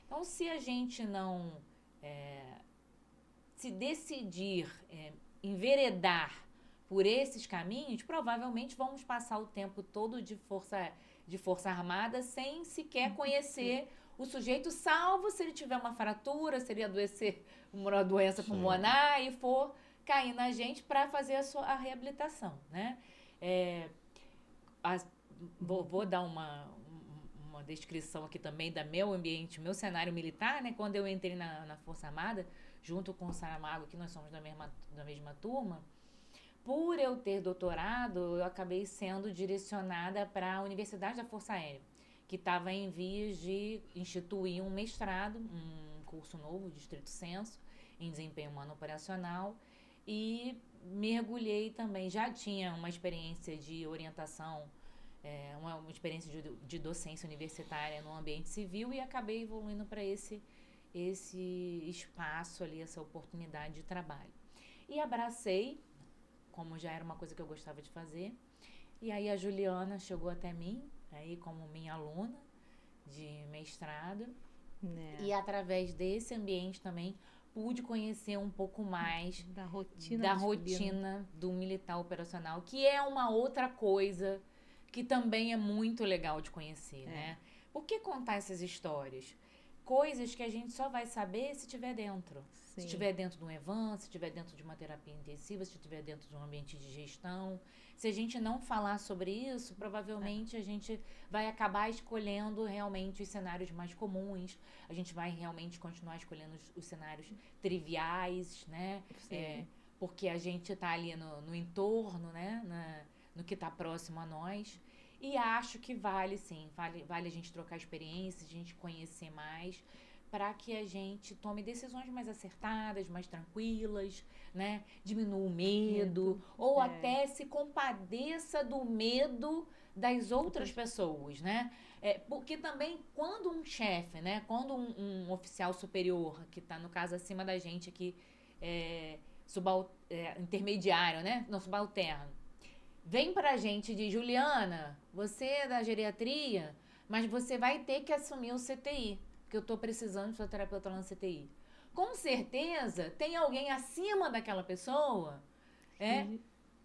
Então, se a gente não se decidir enveredar por esses caminhos, provavelmente vamos passar o tempo todo de força armada sem sequer conhecer o sujeito, salvo se ele tiver uma fratura, se ele adoecer uma doença pulmonar e for cair na gente para fazer a reabilitação, né? Vou dar uma descrição aqui também do meu ambiente, meu cenário militar, né? Quando eu entrei na Força Armada, junto com o Saramago, que nós somos da mesma turma, por eu ter doutorado, eu acabei sendo direcionada para a Universidade da Força Aérea, que estava em vias de instituir um mestrado, um curso novo de estrito senso, em desempenho humano operacional, e mergulhei também. Já tinha uma experiência de orientação, uma experiência de docência universitária no ambiente civil, e acabei evoluindo para esse espaço ali, essa oportunidade de trabalho. E abracei, como já era uma coisa que eu gostava de fazer. E aí a Juliana chegou até mim, aí como minha aluna de mestrado. E através desse ambiente também pude conhecer um pouco mais da rotina do militar operacional, que é uma outra coisa que também é muito legal de conhecer, né? Por que contar essas histórias? Coisas que a gente só vai saber se estiver dentro. Se estiver dentro de um EVAN, se estiver dentro de uma terapia intensiva, se estiver dentro de um ambiente de gestão. Se a gente não falar sobre isso, provavelmente a gente vai acabar escolhendo realmente os cenários mais comuns. A gente vai realmente continuar escolhendo os cenários triviais, né? Porque a gente está ali no entorno, né? No que está próximo a nós. E acho que vale a gente trocar experiências, a gente conhecer mais, para que a gente tome decisões mais acertadas, mais tranquilas, né? Diminua o medo, ou até se compadeça do medo das outras pessoas, né? Porque também, quando um chefe, né? Quando um oficial superior, que está, no caso, acima da gente aqui, intermediário, né? Não, subalterno, vem pra gente de: Juliana, você é da geriatria, mas você vai ter que assumir o CTI, porque eu tô precisando de fisioterapeuta lá no CTI. Com certeza, tem alguém acima daquela pessoa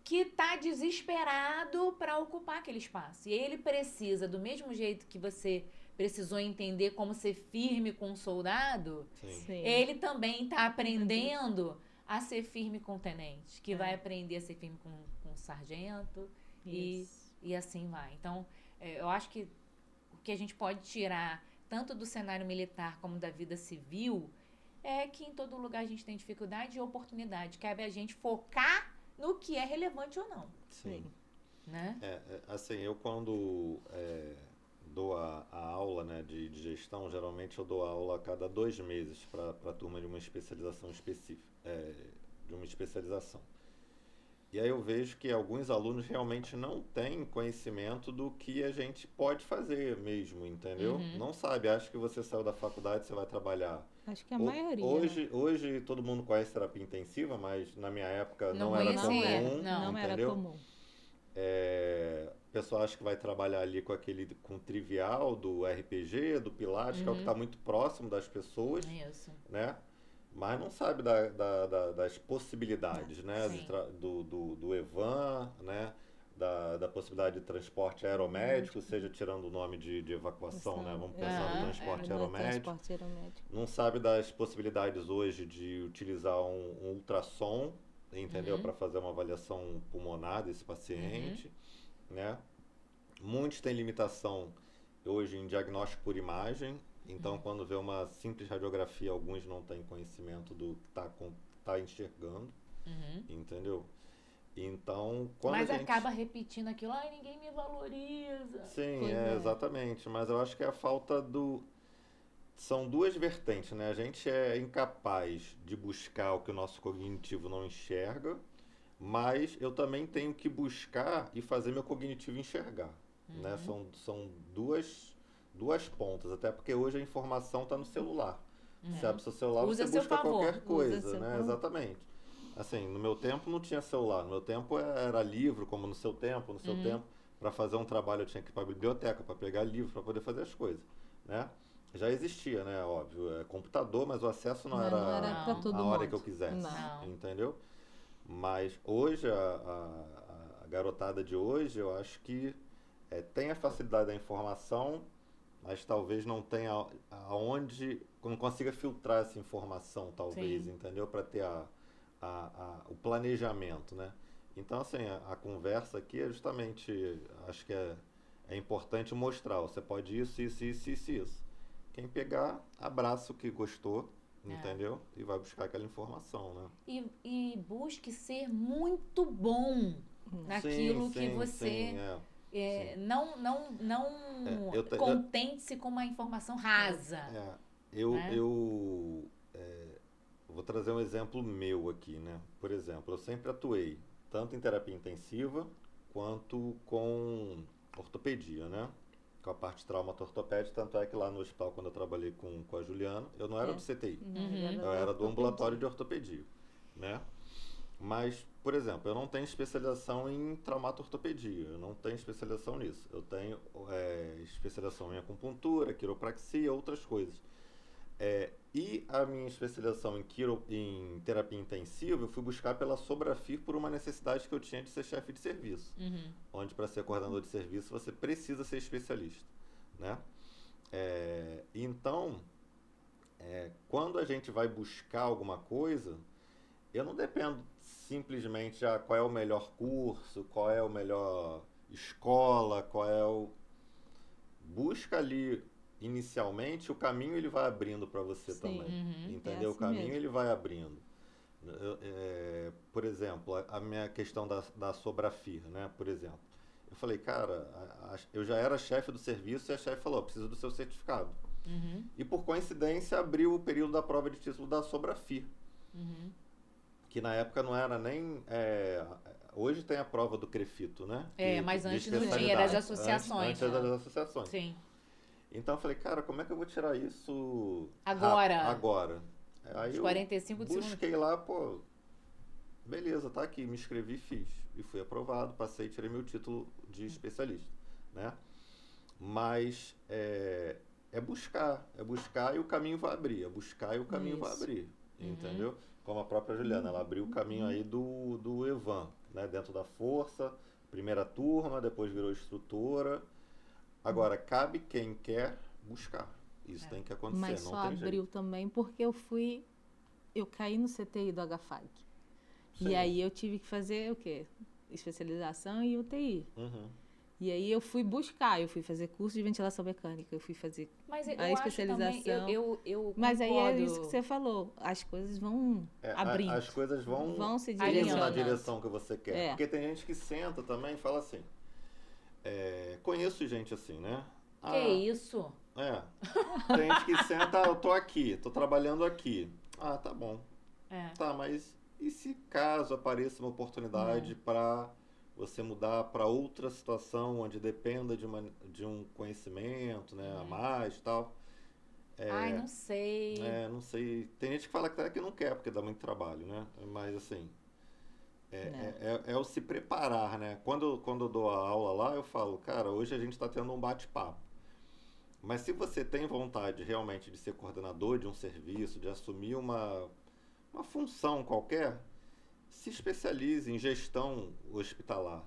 que tá desesperado para ocupar aquele espaço. E ele precisa, do mesmo jeito que você precisou entender como ser firme com um soldado, ele também tá aprendendo a ser firme com o tenente, que vai aprender a ser firme com o sargento, e assim vai. Então, eu acho que o que a gente pode tirar tanto do cenário militar como da vida civil é que em todo lugar a gente tem dificuldade e oportunidade. Cabe a gente focar no que é relevante ou não. Sim. Né? Assim, eu quando dou a aula, né, de gestão, geralmente eu dou aula a cada 2 meses para a turma de uma especialização específica, de uma especialização. E aí eu vejo que alguns alunos realmente não têm conhecimento do que a gente pode fazer mesmo, entendeu? Não sabe, acha que você saiu da faculdade, você vai trabalhar. Acho que a maioria. Hoje todo mundo conhece terapia intensiva, mas na minha época não era comum. Não era comum. O pessoal acha que vai trabalhar ali com o trivial do RPG, do Pilates, que é o que está muito próximo das pessoas. Isso. Né? Mas não sabe das possibilidades, né? Do EVAN, né? Da possibilidade de transporte aeromédico, seja tirando o nome de evacuação, né? Vamos pensar no transporte aeromédico. Não sabe das possibilidades hoje de utilizar um ultrassom, entendeu? Para fazer uma avaliação pulmonar desse paciente, né? Muitos têm limitação hoje em diagnóstico por imagem, então quando vê uma simples radiografia, alguns não têm conhecimento do que tá enxergando, entendeu? Então, quando Mas a gente... acaba repetindo aquilo, ai, ninguém me valoriza. Sim, Pois é. exatamente, mas eu acho que é a falta do... São duas vertentes, né? A gente é incapaz de buscar o que o nosso cognitivo não enxerga, mas eu também tenho que buscar e fazer meu cognitivo enxergar, né? São duas pontas, até porque hoje a informação está no celular. Você abre seu celular, Usa você seu busca favor. qualquer coisa, seu né? favor. Exatamente. Assim, no meu tempo não tinha celular, no meu tempo era livro, como no seu tempo, para fazer um trabalho eu tinha que ir para a biblioteca, para pegar livro, para poder fazer as coisas, né? Já existia, né? Óbvio, computador, mas o acesso não Mas era não era pra todo a hora mundo. que eu quisesse, Não. entendeu? Mas hoje, a garotada de hoje, eu acho que tem a facilidade da informação, mas talvez não tenha aonde, não consiga filtrar essa informação, talvez, Sim. entendeu? Para ter o planejamento, né? Então, assim, a conversa aqui é justamente, acho que é importante mostrar, ó, você pode isso. Quem pegar, abraça o que gostou, entendeu? E vai buscar aquela informação, né? E busque ser muito bom naquilo que você... Sim. Não Eu te- contente-se com uma informação rasa. Eu vou trazer um exemplo meu aqui, né? Por exemplo, eu sempre atuei tanto em terapia intensiva quanto com ortopedia, né? Com a parte de traumato-ortopédica, tanto é que lá no hospital, quando eu trabalhei com a Juliana, eu não era do CTI, eu era do ambulatório de ortopedia, né? Mas, por exemplo, eu não tenho especialização em traumato-ortopedia, eu não tenho especialização nisso. Eu tenho especialização em acupuntura, quiropraxia, outras coisas. E a minha especialização em terapia intensiva, eu fui buscar pela Sobrafir por uma necessidade que eu tinha de ser chefe de serviço. Onde, para ser coordenador de serviço, você precisa ser especialista, né? Então, quando a gente vai buscar alguma coisa, eu não dependo simplesmente de qual é o melhor curso, qual é a melhor escola, busca ali inicialmente, o caminho ele vai abrindo para você também, entendeu? Assim O caminho mesmo. ele vai abrindo. Por exemplo, a minha questão da Sobrafir, né? Por exemplo, eu falei, cara, eu já era chefe do serviço e a chefe falou, preciso do seu certificado. E por coincidência abriu o período da prova de título da Sobrafir. Que na época não era nem... hoje tem a prova do CREFITO, né? Mas De antes não tinha, especialidade. era as associações. Antes era das associações. Sim. Então eu falei, cara, como é que eu vou tirar isso Agora. agora? Aí Os eu 45 de segundo. busquei lá, pô, beleza, tá aqui, me inscrevi e fiz. E fui aprovado, passei e tirei meu título de especialista, né? Mas é buscar e o caminho vai abrir, é buscar e o caminho vai abrir, entendeu? Como a própria Juliana, ela abriu o caminho aí do Evan, né? Dentro da força, primeira turma, depois virou instrutora. Agora, cabe quem quer buscar. Isso tem que acontecer, Mas não só tem abriu jeito. também porque eu caí no CTI do HFAG. Sim. E aí eu tive que fazer o quê? Especialização em UTI. E aí eu fui fazer curso de ventilação mecânica, eu fui fazer Mas eu a especialização. acho também, eu Mas aí é concordo. isso que você falou, as coisas vão abrindo. As coisas vão se indo na direcionando. direção que você quer. Porque tem gente que senta também e fala assim, conheço gente assim, né? Que isso? Tem gente que senta, eu tô aqui, tô trabalhando aqui. Ah, tá bom. Tá, mas e se caso apareça uma oportunidade para você mudar para outra situação onde dependa de um conhecimento, né, a mais e tal? Ai, não sei. Não sei. Tem gente que fala que até que não quer, porque dá muito trabalho, né? Mas assim, o se preparar, né? Quando eu dou a aula lá, eu falo, cara, hoje a gente está tendo um bate-papo. Mas se você tem vontade realmente de ser coordenador de um serviço, de assumir uma função qualquer, se especialize em gestão hospitalar.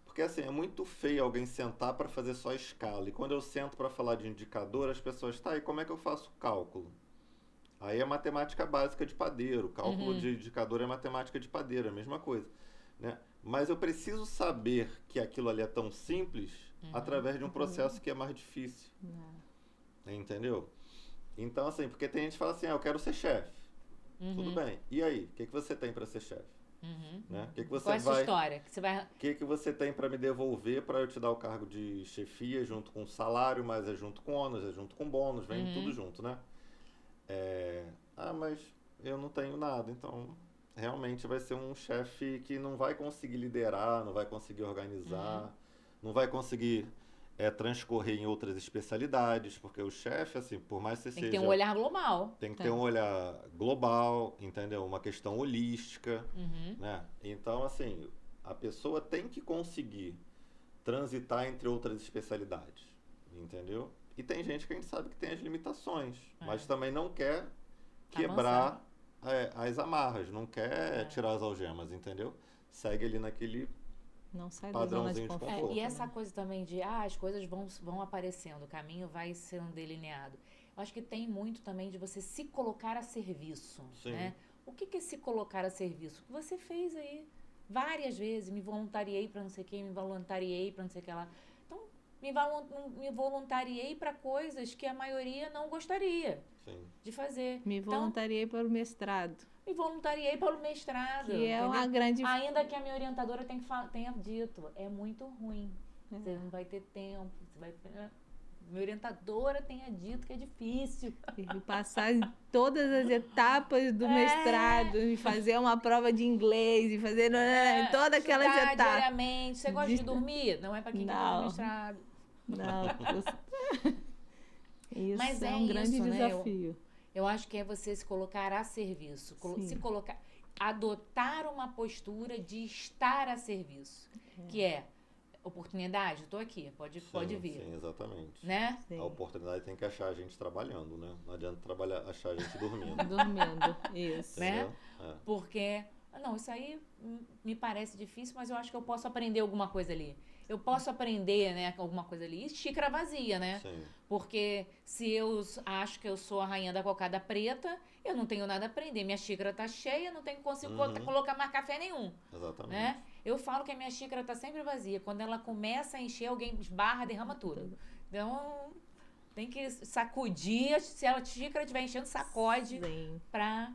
Porque assim, é muito feio alguém sentar para fazer só escala. E quando eu sento para falar de indicador, as pessoas, tá, e como é que eu faço o cálculo? Aí é matemática básica de padeiro, cálculo de indicador é matemática de padeiro, é a mesma coisa, né? Mas eu preciso saber que aquilo ali é tão simples através de um processo que é mais difícil, entendeu? Então, assim, porque tem gente que fala assim, eu quero ser chefe. Tudo bem. E aí, o que você tem para ser chefe? Né? Que você Qual é a sua história? Que você vai... O que você tem para me devolver para eu te dar o cargo de chefia junto com salário, mas é junto com ônus, é junto com bônus, vem tudo junto, né? Mas eu não tenho nada, então realmente vai ser um chefe que não vai conseguir liderar, não vai conseguir organizar, não vai conseguir transcorrer em outras especialidades, porque o chefe, assim, por mais que você Tem seja... que ter um olhar global. Tem que ter um olhar global, entendeu? Uma questão holística, né? Então, assim, a pessoa tem que conseguir transitar entre outras especialidades, entendeu? E tem gente que a gente sabe que tem as limitações, mas também não quer quebrar as amarras, não quer tirar as algemas, entendeu? Segue ali naquele não sai da zona de conforto. E essa coisa também de, as coisas vão aparecendo, o caminho vai sendo delineado. Eu acho que tem muito também de você se colocar a serviço, né? O que é se colocar a serviço? O que você fez aí várias vezes, me voluntariei para não sei quem, me voluntariei para não sei o que lá. Então, me voluntariei para coisas que a maioria não gostaria de fazer. Me voluntariei para o mestrado. Me voluntariei para o mestrado. Que é uma grande... Ainda que a minha orientadora tenha dito, é muito ruim. Você não vai ter tempo, minha orientadora tenha dito que é difícil. E passar em todas as etapas do mestrado, e fazer uma prova de inglês, e fazer em todas aquelas etapas. Diariamente. Você gosta de dormir? Não é para quem quer fazer mestrado. Não. Isso Mas é um grande desafio. Eu acho que é você se colocar a serviço. Se colocar, adotar uma postura de estar a serviço. Que é oportunidade, estou aqui, pode vir. Sim, exatamente. Né? A oportunidade tem que achar a gente trabalhando, né? Não adianta achar a gente dormindo. Isso. Né? Porque, isso aí me parece difícil, mas eu acho que eu posso aprender alguma coisa ali. Eu posso aprender, né, alguma coisa ali. E xícara vazia, né? Sim. Porque se eu acho que eu sou a rainha da cocada preta, eu não tenho nada a aprender. Minha xícara tá cheia, não consigo colocar mais café nenhum. Exatamente. Né? Eu falo que a minha xícara tá sempre vazia. Quando ela começa a encher, alguém esbarra, derrama tudo. Então, tem que sacudir. Se a xícara estiver enchendo, sacode para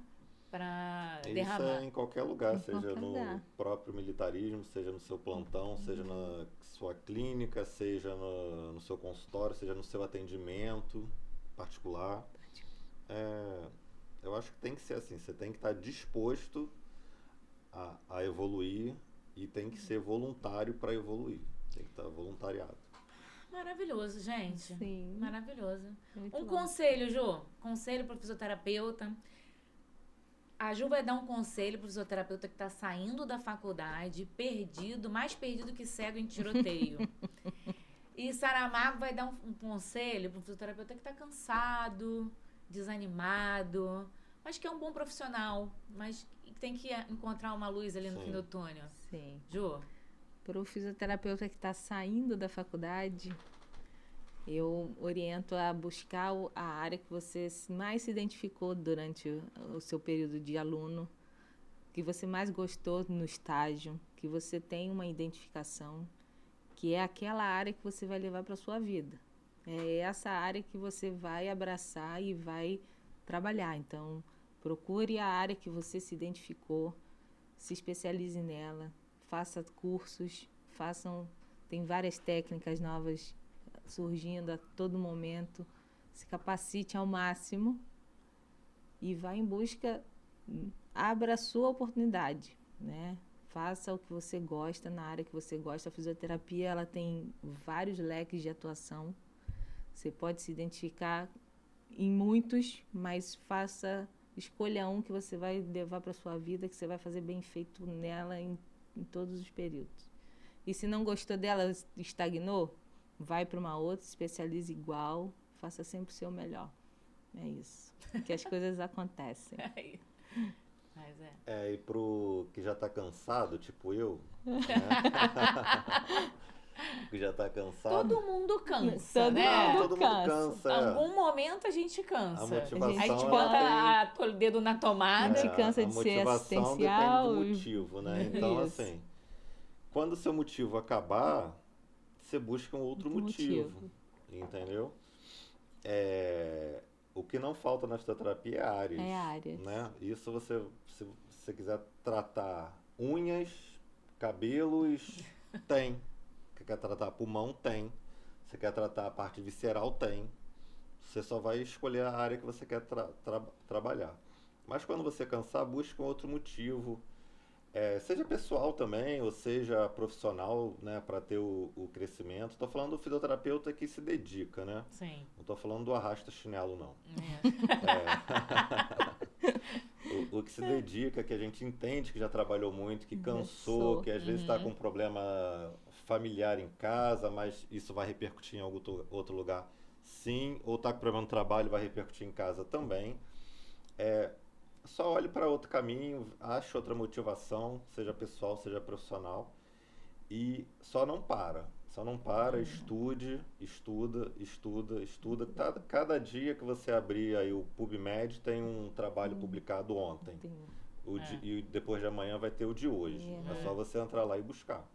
derramar. Isso é em qualquer lugar, seja no próprio militarismo, seja no seu plantão, seja na sua clínica, seja no seu consultório, seja no seu atendimento particular. Eu acho que tem que ser assim, você tem que estar disposto a evoluir e tem que ser voluntário para evoluir. Tem que estar voluntariado. Maravilhoso, gente. Sim. Maravilhoso. Muito bom. Conselho, Ju. Conselho para o fisioterapeuta. A Ju vai dar um conselho para o fisioterapeuta que está saindo da faculdade, perdido, mais perdido que cego em tiroteio. E Saramago vai dar um conselho para o fisioterapeuta que está cansado, desanimado, mas que é um bom profissional, mas tem que encontrar uma luz ali no fim do túnel. Sim. Ju? Para o fisioterapeuta que está saindo da faculdade, eu oriento a buscar a área que você mais se identificou durante o seu período de aluno, que você mais gostou no estágio, que você tem uma identificação, que é aquela área que você vai levar para a sua vida. É essa área que você vai abraçar e vai trabalhar. Então, procure a área que você se identificou, se especialize nela, faça cursos, tem várias técnicas novas surgindo a todo momento, se capacite ao máximo e vá em busca, abra a sua oportunidade, né? Faça o que você gosta na área que você gosta. A fisioterapia, ela tem vários leques de atuação. Você pode se identificar em muitos, mas escolha um que você vai levar para a sua vida, que você vai fazer bem feito nela em todos os períodos. E se não gostou dela, estagnou, vai para uma outra, especialize igual, faça sempre o seu melhor. É isso. Que as coisas acontecem. Mas e pro que já está cansado, tipo eu, né? que já tá cansado. Todo mundo cansa, Todo né? mundo Todo mundo cansa. cansa. Em é. algum momento a gente cansa. A motivação, Aí a gente ela bota o dedo na tomada. A gente cansa a de ser motivação assistencial depende do e- motivo, né? Então, Isso. assim, quando o seu motivo acabar, você busca um outro Outro motivo, motivo. entendeu? O que não falta na fisioterapia é áreas, É áreas. né? Isso se você quiser tratar unhas, cabelos, tem. Você quer tratar pulmão, tem. Você quer tratar a parte visceral, tem. Você só vai escolher a área que você quer trabalhar. Mas quando você cansar, busque um outro motivo. Seja pessoal também, ou seja profissional, né, para ter o crescimento. Estou falando do fisioterapeuta que se dedica, né? Sim. Não estou falando do arrasta-chinelo, não. É. O que se dedica, que a gente entende que já trabalhou muito, que cansou, Cansou. que às vezes está com um problema familiar em casa, mas isso vai repercutir em algum outro lugar, sim, ou está com problema no trabalho, vai repercutir em casa também. Só olhe para outro caminho, ache outra motivação, seja pessoal, seja profissional, e só não para. Só não para, estude, estuda. Cada dia que você abrir aí o PubMed tem um trabalho publicado ontem. E depois de amanhã vai ter o de hoje. É só você entrar lá e buscar.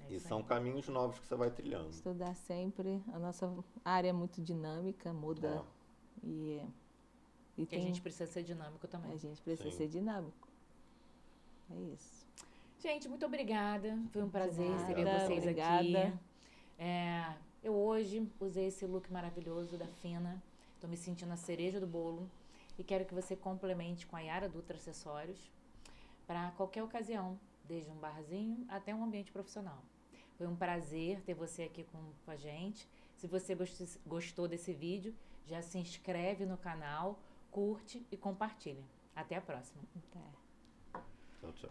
E isso são aí. caminhos novos que você vai trilhando. Estudar sempre. A nossa área é muito dinâmica, muda. E E tem, a gente precisa ser dinâmico também. a gente precisa Sim. ser dinâmico. É isso. Gente, muito obrigada. Foi um prazer nada, receber vocês obrigada. aqui. Eu hoje usei esse look maravilhoso da Fina. Estou me sentindo a cereja do bolo. E quero que você complemente com a Yara Dutra Acessórios para qualquer ocasião, desde um barzinho até um ambiente profissional. Foi um prazer ter você aqui com a gente. Se você gostou desse vídeo, já se inscreve no canal, curte e compartilha. Até a próxima. Até. Tchau, tchau.